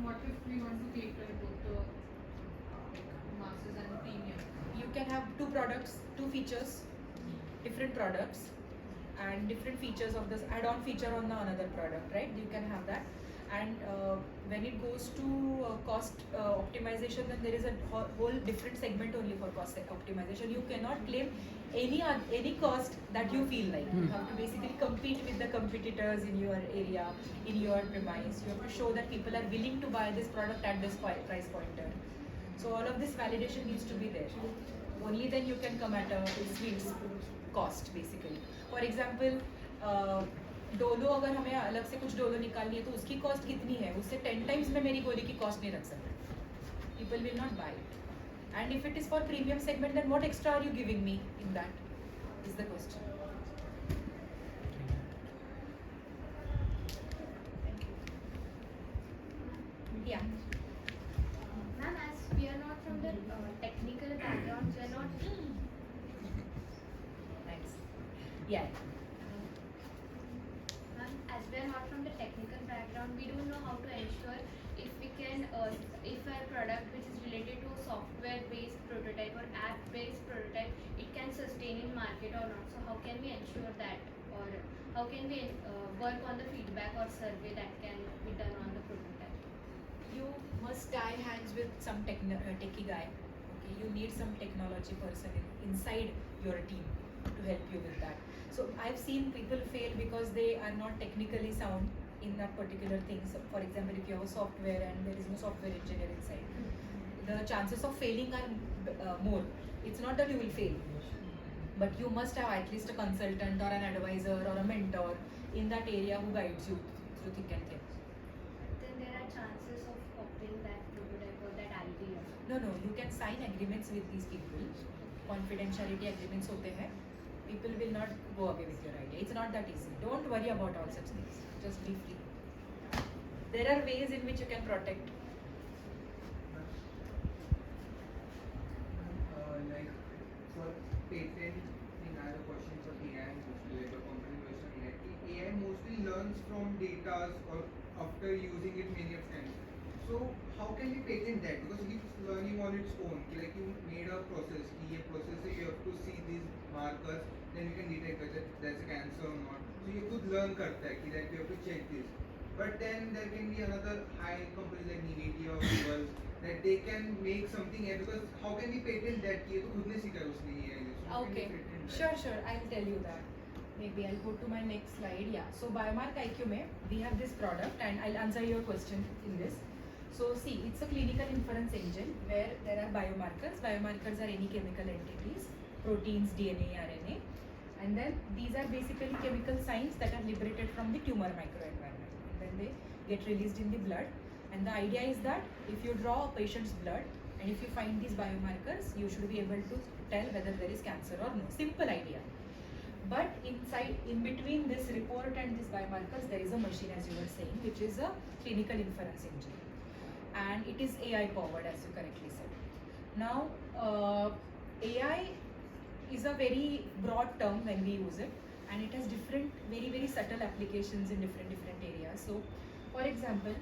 What if we want to cater both the masses and premium? You can have two products, two features, different products, and different features of this add-on feature on the another product, right? You can have that. And when it goes to cost optimization, then there is a whole different segment only for cost optimization. You cannot claim any cost that you feel like. You have to basically compete with the competitors in your area, in your premise. You have to show that people are willing to buy this product at this price pointer. So all of this validation needs to be there. Only then you can come at a sweet cost basically. For example, Dolo अगर हमें अलग से कुछ Dolo निकालनी है तो उसकी cost कितनी है, उससे 10 टाइम्स में मेरी गोली की कॉस्ट नहीं रख सकते. People will not buy it. And if it is for premium segment, then what extra are you giving me in that? Is the question. Thank you. Yeah. Ma'am, as we are not from the technical background, we are not. Thanks. Yeah. As we are not from the technical background, we don't know how to ensure if we can, if a product which is related to a software-based prototype or app-based prototype, it can sustain in market or not. So how can we ensure that, or how can we work on the feedback or survey that can be done on the prototype? You must tie hands with some techie guy. Okay, you need some technology person inside your team to help you with that. So I've seen people fail because they are not technically sound in that particular thing. So for example, if you have a software and there is no software engineer inside, the chances of failing are more. It's not that you will fail, but you must have at least a consultant or an advisor or a mentor in that area who guides you through thick and thin. Then there are chances of copying that prototype or that idea. No, you can sign agreements with these people. Confidentiality agreements होते हैं. People will not go away with your idea. It's not that easy. Don't worry about all such things. Just be free. There are ways in which you can protect. Like for patent, I have a question for AI mostly, like a continuation AI. AI mostly learns from data or after using it many of times. So how can we patent that? Because it's learning on its own. Like you made a process, you have to see these markers, then you can detect whether there's a cancer or not. So you could learn करता है कि that you have to check this. But then there can be another high company like Nvidia or Google that they can make something else, because how can we patent that? ये तो खुद ने सीखा उसने ये है. Okay, sure, I'll tell you that. Maybe I'll go to my next slide. Yeah, so BioMarkIQ में we have this product and I'll answer your question in this. So see, it's a clinical inference engine where there are biomarkers. Biomarkers are any chemical entities, proteins, DNA, RNA. And then these are basically chemical signs that are liberated from the tumor microenvironment. And then they get released in the blood. And the idea is that if you draw a patient's blood and if you find these biomarkers, you should be able to tell whether there is cancer or no. Simple idea. But in between this report and these biomarkers, there is a machine, as you were saying, which is a clinical inference engine. and it is AI powered, as you correctly said. Now, AI is a very broad term when we use it, and it has different, very subtle applications in different areas. So, for example,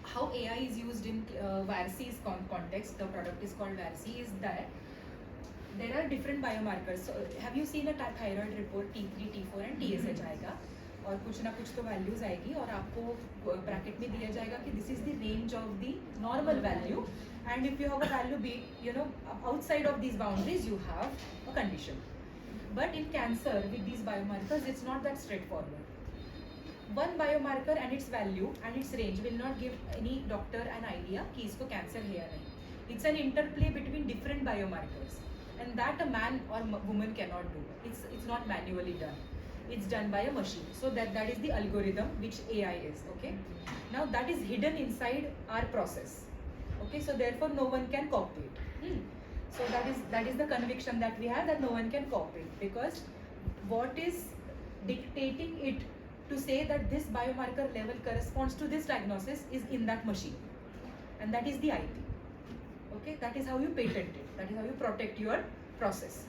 how AI is used in VARC's context, the product is called VARC, is that there are different biomarkers. So, have you seen a thyroid report? T3, T4 and TSH आएगा, और कुछ ना कुछ तो values आएगी, और आपको bracket में दिया जाएगा कि this is the range of the normal value, and if you have a value be, outside of these boundaries, you have a condition. But in cancer, with these biomarkers, it's not that straightforward. One biomarker and its value and its range will not give any doctor an idea कि इसको cancer है या नहीं. It's an interplay between different biomarkers, and that a man or woman cannot do. It's not manually done. It's done by a machine. So that is the algorithm which AI is. Okay. Now that is hidden inside our process. Okay. So therefore no one can copy it. So that is the conviction that we have, that no one can copy it, because what is dictating it to say that this biomarker level corresponds to this diagnosis is in that machine, and that is the IP. Okay, that is how you patent it, that is how you protect your process.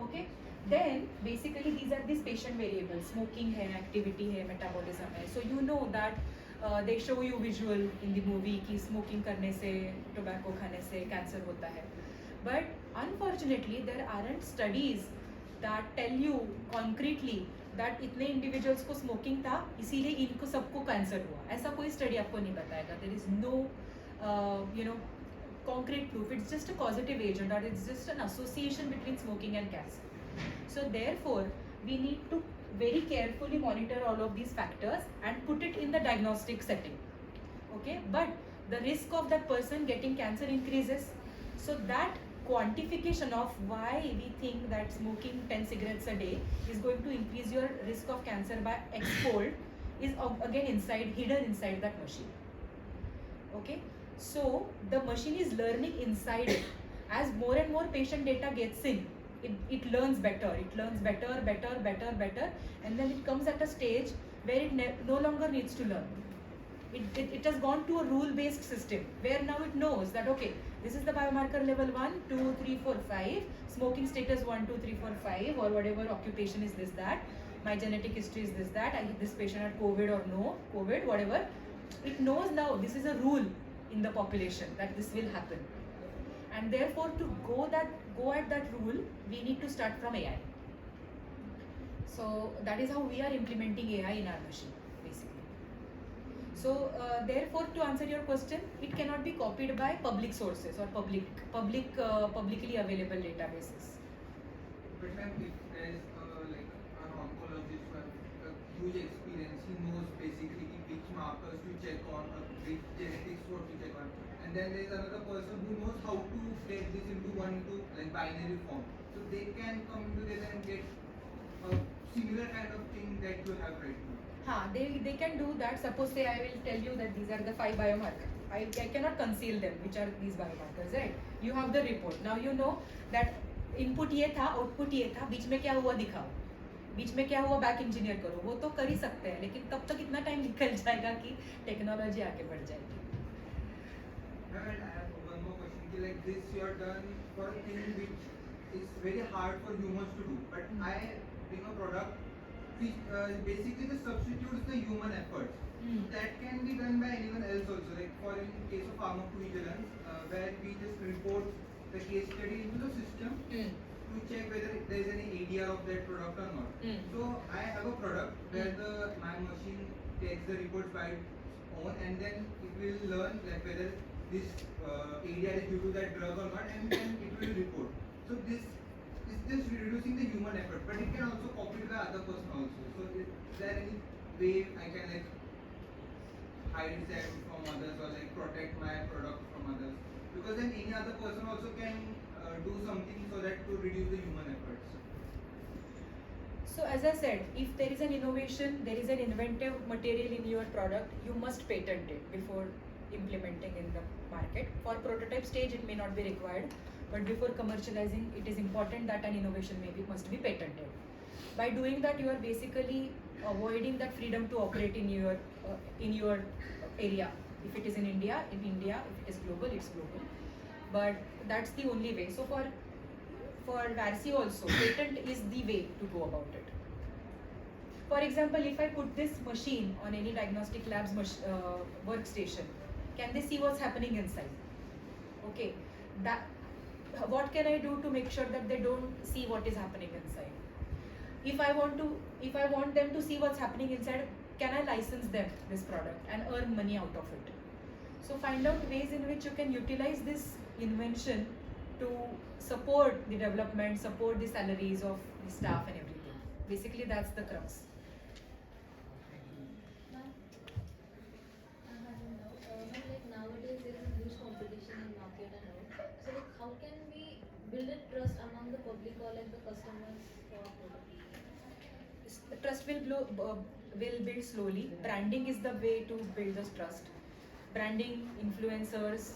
Okay, then basically these are these patient variables: smoking hai, activity hai, metabolism hai. So you know that they show you visual in the movie कि smoking करने से, tobacco खाने से cancer होता है. But unfortunately there aren't studies that tell you concretely that इतने individuals को smoking था इसीलिए इनको सबको cancer हुआ. ऐसा कोई study आपको नहीं बताएगा. There is no concrete proof. It's just a causative agent, or it's just an association between smoking and cancer. So therefore we need to very carefully monitor all of these factors and put it in the diagnostic setting. Okay, but the risk of that person getting cancer increases. So that quantification of why we think that smoking 10 cigarettes a day is going to increase your risk of cancer by X-fold is again hidden inside that machine. Okay, so the machine is learning inside it. As more and more patient data gets in, it learns better, and then it comes at a stage where it no longer needs to learn. It has gone to a rule-based system where now it knows that okay, this is the biomarker level 1, 2, 3, 4, 5, smoking status 1, 2, 3, 4, 5, or whatever, occupation is this, that, my genetic history is this, that, this patient had COVID or no COVID, whatever. It knows now this is a rule in the population that this will happen, and therefore to go at that rule, we need to start from AI. So that is how we are implementing AI in our machine, basically. So therefore, to answer your question, it cannot be copied by public sources or publicly available databases. But ma'am, if there is like an oncologist who has a huge experience, he knows basically which markers to check on, or which genetics what to check on, and then there is another person who knows how to get this into like binary form. So they can come together and get a similar kind of thing that you have right now. They can do that. Suppose say I will tell you that these are the 5 biomarkers. I cannot conceal them, which are these biomarkers, right? You have the report. Now you know that input ये था, output ये था, बीच में क्या हुआ दिखाओ, बीच में क्या हुआ बैक इंजीनियर करो. वो तो कर ही सकते हैं, लेकिन तब तक इतना टाइम निकल जाएगा कि टेक्नोलॉजी आगे बढ़ जाएगी. And I have one more question. Like this, you are done for a thing which is very hard for humans to do. But I bring a product which basically just substitutes the human efforts. That can be done by anyone else also. Like for in case of pharmacovigilance, where we just report the case study into the system to check whether there is any ADR of that product or not. So I have a product where my machine takes the reports by its own, and then it will learn like whether this ADR is due to that drug or not, and then it will report. So this is just reducing the human effort, but it can also copy by other person also. So is there any way I can like hide that from others, or like protect my product from others? Because then any other person also can do something so that to reduce the human efforts. So as I said, if there is an innovation, there is an inventive material in your product, you must patent it before implementing in the market. For prototype stage, it may not be required, but before commercializing, it is important that an innovation must be patented. By doing that, you are basically avoiding that freedom to operate in your area. If it is in India, in India. If it is global, it's global. But that's the only way. So for VARC also, patent is the way to go about it. For example, if I put this machine on any diagnostic lab's workstation, can they see what's happening inside? Okay, what can I do to make sure that they don't see what is happening inside? If I want them to see what's happening inside, can I license them this product and earn money out of it? So find out ways in which you can utilize this invention to support the development, support the salaries of the staff and everything. Basically, that's the crux. Like nowadays there is a huge competition in market and all. So like how can we build a trust among the public or like the customers for our product? Trust will build slowly. Branding is the way to build this trust. Branding, influencers,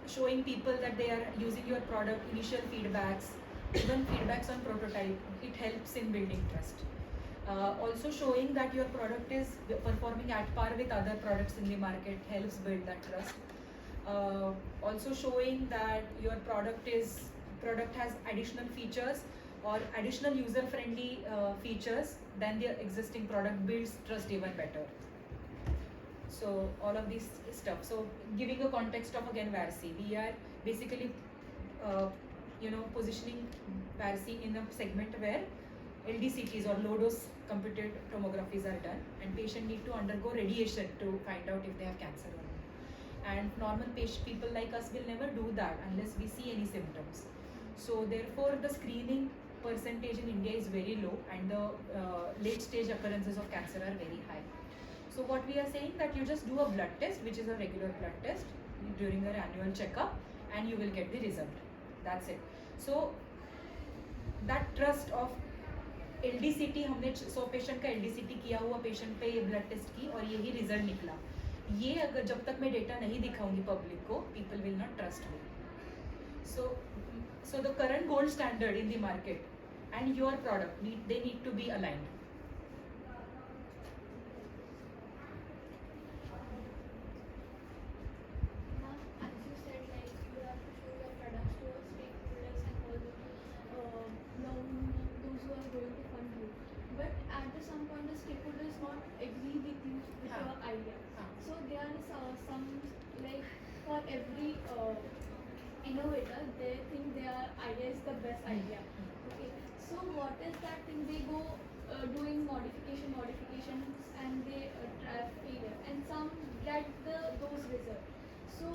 showing people that they are using your product, initial feedbacks, even feedbacks on prototype, it helps in building trust. Also showing that your product is performing at par with other products in the market helps build that trust. Also showing that your product has additional features or additional user-friendly features than the existing product builds trust even better. So all of this stuff. So giving a context of again VARC, we are basically positioning VARC in a segment where LDCTs or low dose computed tomographies are done, and patient need to undergo radiation to find out if they have cancer or not. And normal people like us will never do that unless we see any symptoms. So therefore the screening percentage in India is very low, and the late stage occurrences of cancer are very high. So what we are saying that you just do a blood test, which is a regular blood test during your annual checkup, and you will get the result. That's it. So that trust of LDCT, हमने 100 patient का LDCT किया हुआ patient पे ये blood test की और यही result निकला, ये अगर जब तक मैं डेटा नहीं दिखाऊंगी पब्लिक को, people will not trust me. So the current gold standard in the market and your product they need to be aligned. As you said, like you have to show your products to your stakeholders and all those who are going to fund you. But at some point, the stakeholders not agree with you with your idea. So there are some like for every innovator, they think their idea is the best idea. Okay. So what is that thing? They go doing modifications and they try failure, and some get those results. So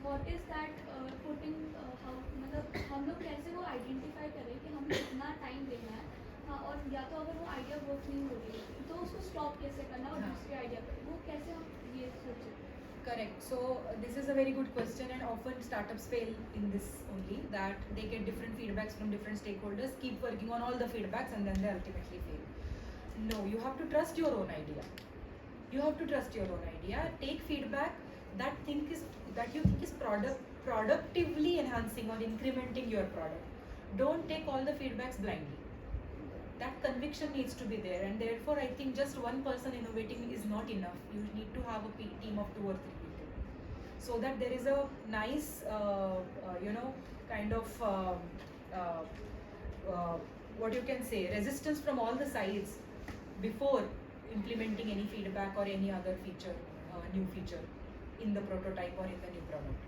what is that putting how मतलब हम लोग कैसे वो identify करें कि हमें कितना time देना है, हाँ, और या तो अगर वो आइडिया वर्क नहीं हो रही है तो उसको स्टॉप कैसे करना और दूसरे आइडिया पर वो कैसे हम ये सोचें. Correct. So this is a very good question, and often startups fail in this only, that they get different feedbacks from different stakeholders, keep working on all the feedbacks, and then they ultimately fail. No, you have to trust your own idea. You have to trust your own idea. Take feedback that you think is productively enhancing or incrementing your product. Don't take all the feedbacks blindly. That conviction needs to be there, and therefore I think just one person innovating is not enough. You need to have a team of 2 or 3 people, so that there is a nice kind of what you can say, resistance from all the sides before implementing any feedback or any other feature, new feature in the prototype or in the new product.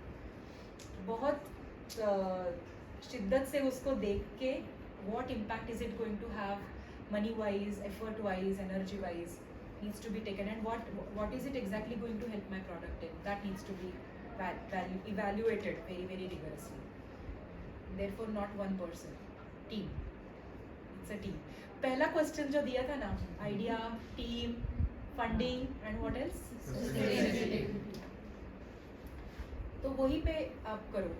बहुत शिद्दत से उसको देख के what impact is it going to have money wise, effort wise, energy wise needs to be taken, and what is it exactly going to help my product in, that needs to be evaluated very very rigorously. Therefore not one person, team, it's a team. पहला question जो दिया था ना, idea, team, funding and what else, sustainability, तो वही पे आप करो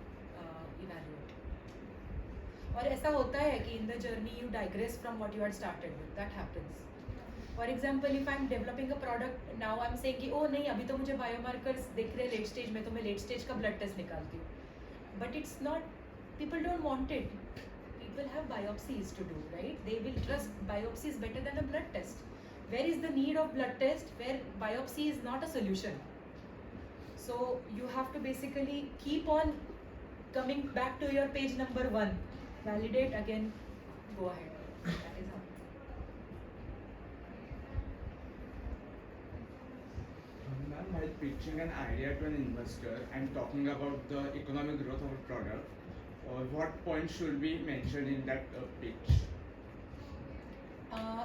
इवैल्यूएट. और ऐसा होता है कि in the journey you digress from what you had started with, that happens. For example if I am developing a product, now I am saying कि ओ नहीं अभी तो मुझे बायोमार्कर्स दिख रहे लेट स्टेज में, तो मैं लेट स्टेज का ब्लड टेस्ट निकालती हूँ. But it's not, people don't want it. People have biopsies to do, right? They will trust biopsies better than a blood test. Where is the need of blood test where biopsy is not a solution? So you have to basically keep on coming back to your page number 1. Validate again, go ahead. That is how. Ma'am, while pitching an idea to an investor and talking about the economic growth of a product, what points should be mentioned in that pitch?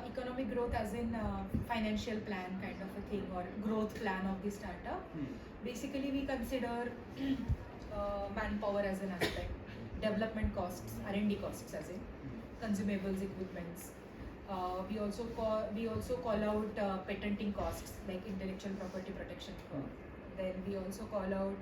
Economic growth as in financial plan kind of a thing, or growth plan of the startup. Basically we consider manpower as an aspect, development costs, R&D costs as in, consumables, equipments. We also call out patenting costs like intellectual property protection. Then we also call out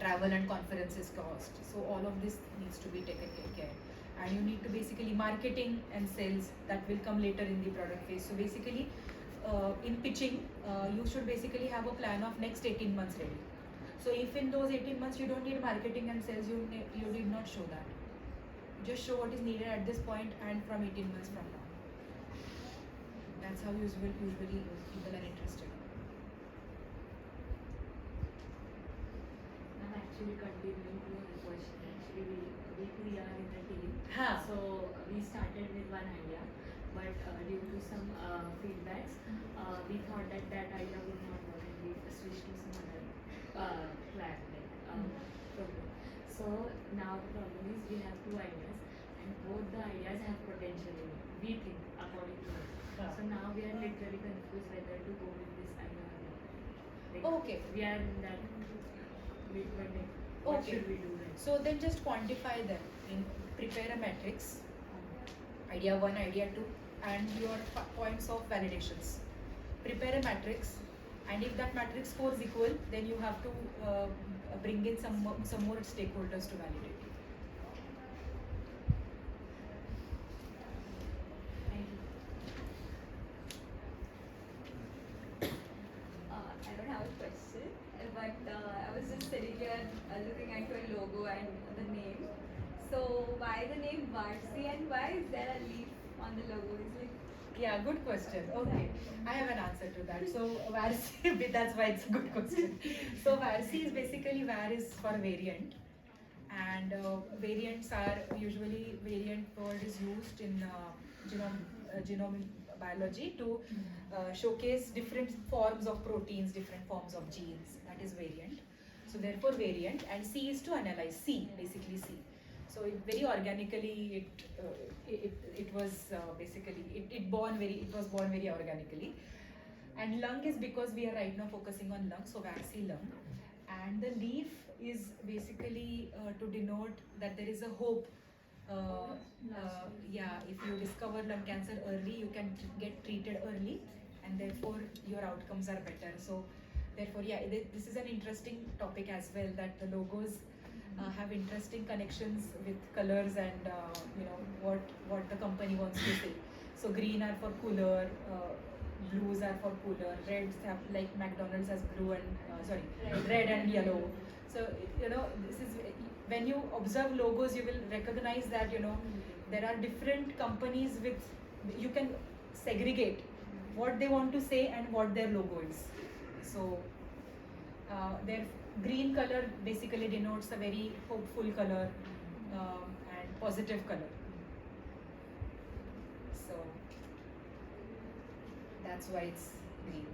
travel and conferences cost. So all of this needs to be taken care. And you need to basically marketing and sales, that will come later in the product phase. So basically in pitching you should basically have a plan of next 18 months ready. So if in those 18 months you don't need marketing and sales, you did not show that. Just show what is needed at this point and from 18 months from now. That's how usually people are interested. I'm actually continuing to the question. Actually, we are in a team. Huh. So we started with one idea, but due to some feedbacks, we thought that idea would not work, and we switched to some other plan, program. So now the problem is we have 2 ideas, and both the ideas have potential in it. We think according to us. So now we are literally confused whether to go with this idea or not. Like, Okay. We are in that between. What should we do then? So then just quantify them. Prepare a matrix, idea 1, idea 2, and your points of validations. Prepare a matrix, and if that matrix score is equal, then you have to bring in some more stakeholders to validate it. Thank you. I don't have a question, but I was just sitting here looking at your logo and the name. So why the name Varsi, and why is there a leaf on the logo? It's like, yeah, good question. Okay, I have an answer to that. So Varsi, that's why it's a good question. So Varsi is basically, var is for variant, and variants are usually, variant word is used in genome biology to showcase different forms of proteins, different forms of genes. That is variant. So therefore variant, and C is to analyze. C, basically C. So it very organically it was basically it was born very organically. And lung is because we are right now focusing on lung, so Varsi lung. And the leaf is basically to denote that there is a hope. Yeah, if you discover lung cancer early, you can get treated early, and therefore your outcomes are better. So therefore, yeah, this is an interesting topic as well, that the logos have interesting connections with colors and what the company wants to say. So green are for cooler, blues are for cooler, reds have, like McDonald's has blue and red and yellow. So this is, when you observe logos, you will recognize that there are different companies with, you can segregate what they want to say and what their logo is. So their green color basically denotes a very hopeful color and positive color. So that's why it's green.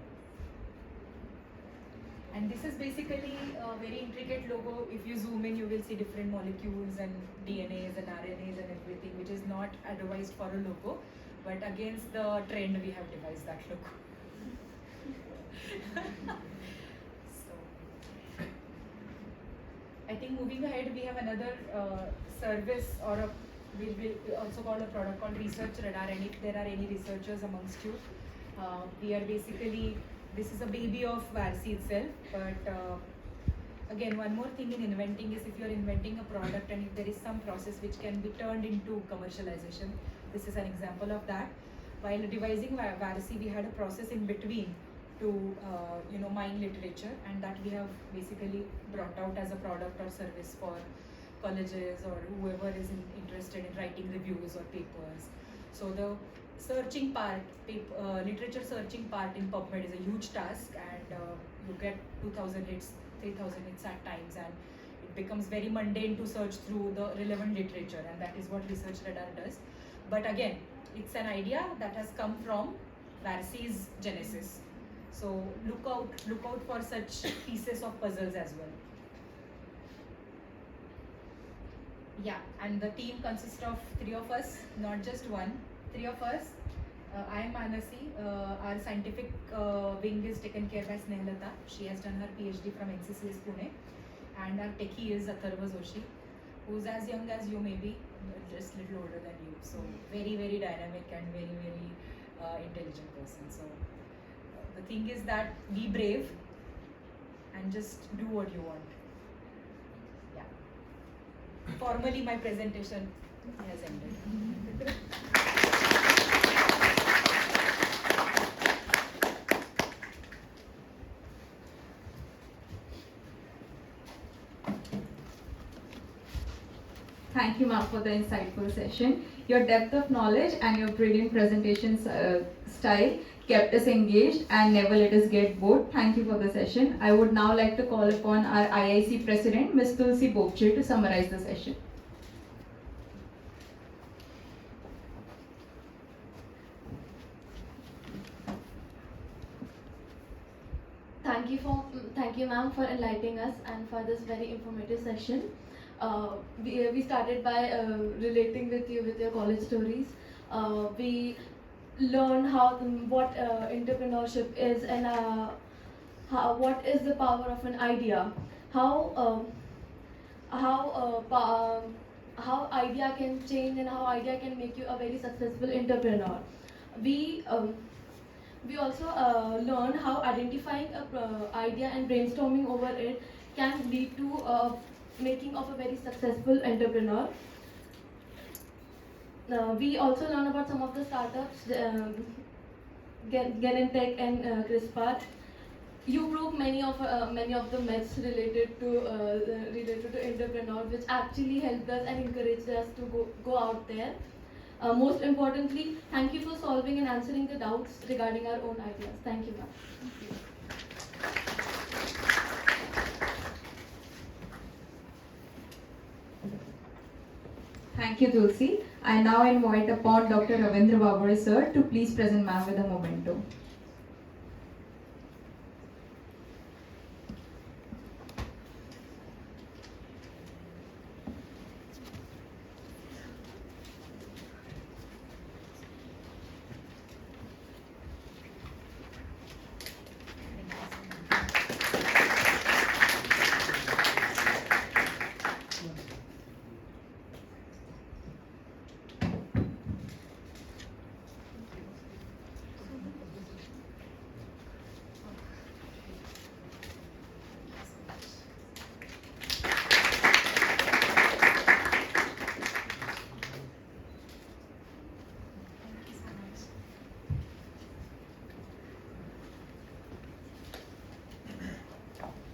And this is basically a very intricate logo. If you zoom in, you will see different molecules and DNAs and RNAs and everything, which is not advised for a logo, but against the trend we have devised that logo. So I think moving ahead, we have another service, or we'll also call a product called Research Radar. And if there are any researchers amongst you, we are basically, this is a baby of Varsi itself. But again, one more thing in inventing is, if you are inventing a product and if there is some process which can be turned into commercialization, this is an example of that. While devising Varsi, we had a process in between to mine literature, and that we have basically brought out as a product or service for colleges or whoever is interested in writing reviews or papers. So the searching part, literature searching part in PubMed is a huge task, and you get 2,000 hits, 3,000 hits at times, and it becomes very mundane to search through the relevant literature, and that is what Research Radar does. But again, it's an idea that has come from Varsi's genesis. So look out for such pieces of puzzles as well. Yeah, and the team consists of 3 of us, not just one, 3 of us. I am Manasi. Our scientific wing is taken care by Snehlata. She has done her PhD from NCCS Pune. And our techie is Atharva Joshi, who's as young as you may be, just a little older than you. So very, very dynamic and very, very intelligent person. So the thing is that be brave and just do what you want. Yeah. Formally, my presentation has ended. Thank you, ma'am, for the insightful session. Your depth of knowledge and your brilliant presentation style kept us engaged and never let us get bored. Thank you for the session. I would now like to call upon our IIC President, Ms. Tulsi Bobche, to summarize the session. Thank you, ma'am, for enlightening us and for this very informative session. We started by relating with you with your college stories. We learned what entrepreneurship is and what is the power of an idea. How idea can change and how idea can make you a very successful entrepreneur. We also learn how identifying an idea and brainstorming over it can lead to making of a very successful entrepreneur. We also learn about some of the startups, Genentech and CRISPR. You proved many of the myths related to entrepreneur, which actually helped us and encouraged us to go out there. Most importantly, thank you for solving and answering the doubts regarding our own ideas. Thank you, ma'am. Thank you, Tulsi. I now invite upon Dr. Ravindra Babur sir to please present ma'am with a memento.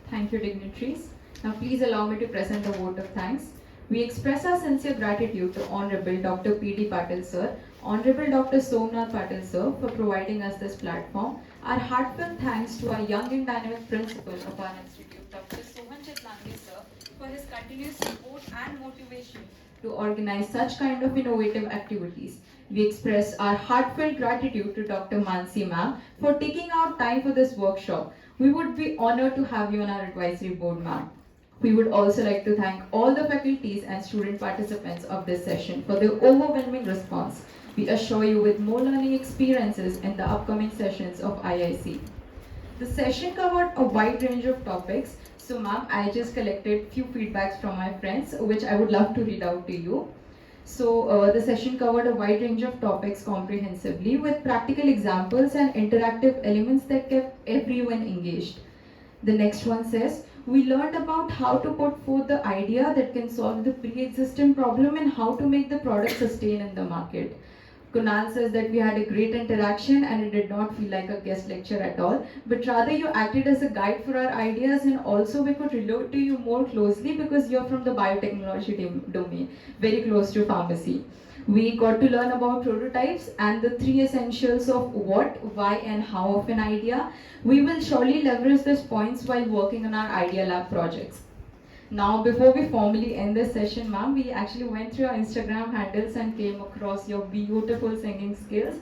Thank you, dignitaries. Now please allow me to present a vote of thanks. We express our sincere gratitude to Honorable Dr. P.D. Patil sir, Honorable Dr. Somnath Patil sir for providing us this platform. Our heartfelt thanks to our young and dynamic principal of our institute, Dr. Sohan Chetlangi sir, for his continuous support and motivation to organize such kind of innovative activities. We express our heartfelt gratitude to Dr. Manasi ma'am for taking out time for this workshop. We would be honored to have you on our advisory board, ma'am. We would also like to thank all the faculties and student participants of this session for their overwhelming response. We assure you with more learning experiences in the upcoming sessions of IIC. The session covered a wide range of topics. So ma'am, I just collected few feedbacks from my friends, which I would love to read out to you. So the session covered a wide range of topics comprehensively with practical examples and interactive elements that kept everyone engaged. The next one says, we learned about how to put forth the idea that can solve the pre-existing problem and how to make the product sustain in the market. Kunal says that we had a great interaction and it did not feel like a guest lecture at all, but rather you acted as a guide for our ideas, and also we could relate to you more closely because you're from the biotechnology domain, very close to pharmacy. We got to learn about prototypes and the 3 essentials of what, why and how of an idea. We will surely leverage these points while working on our Idea Lab projects. Now, before we formally end this session, ma'am, we actually went through your Instagram handles and came across your beautiful singing skills.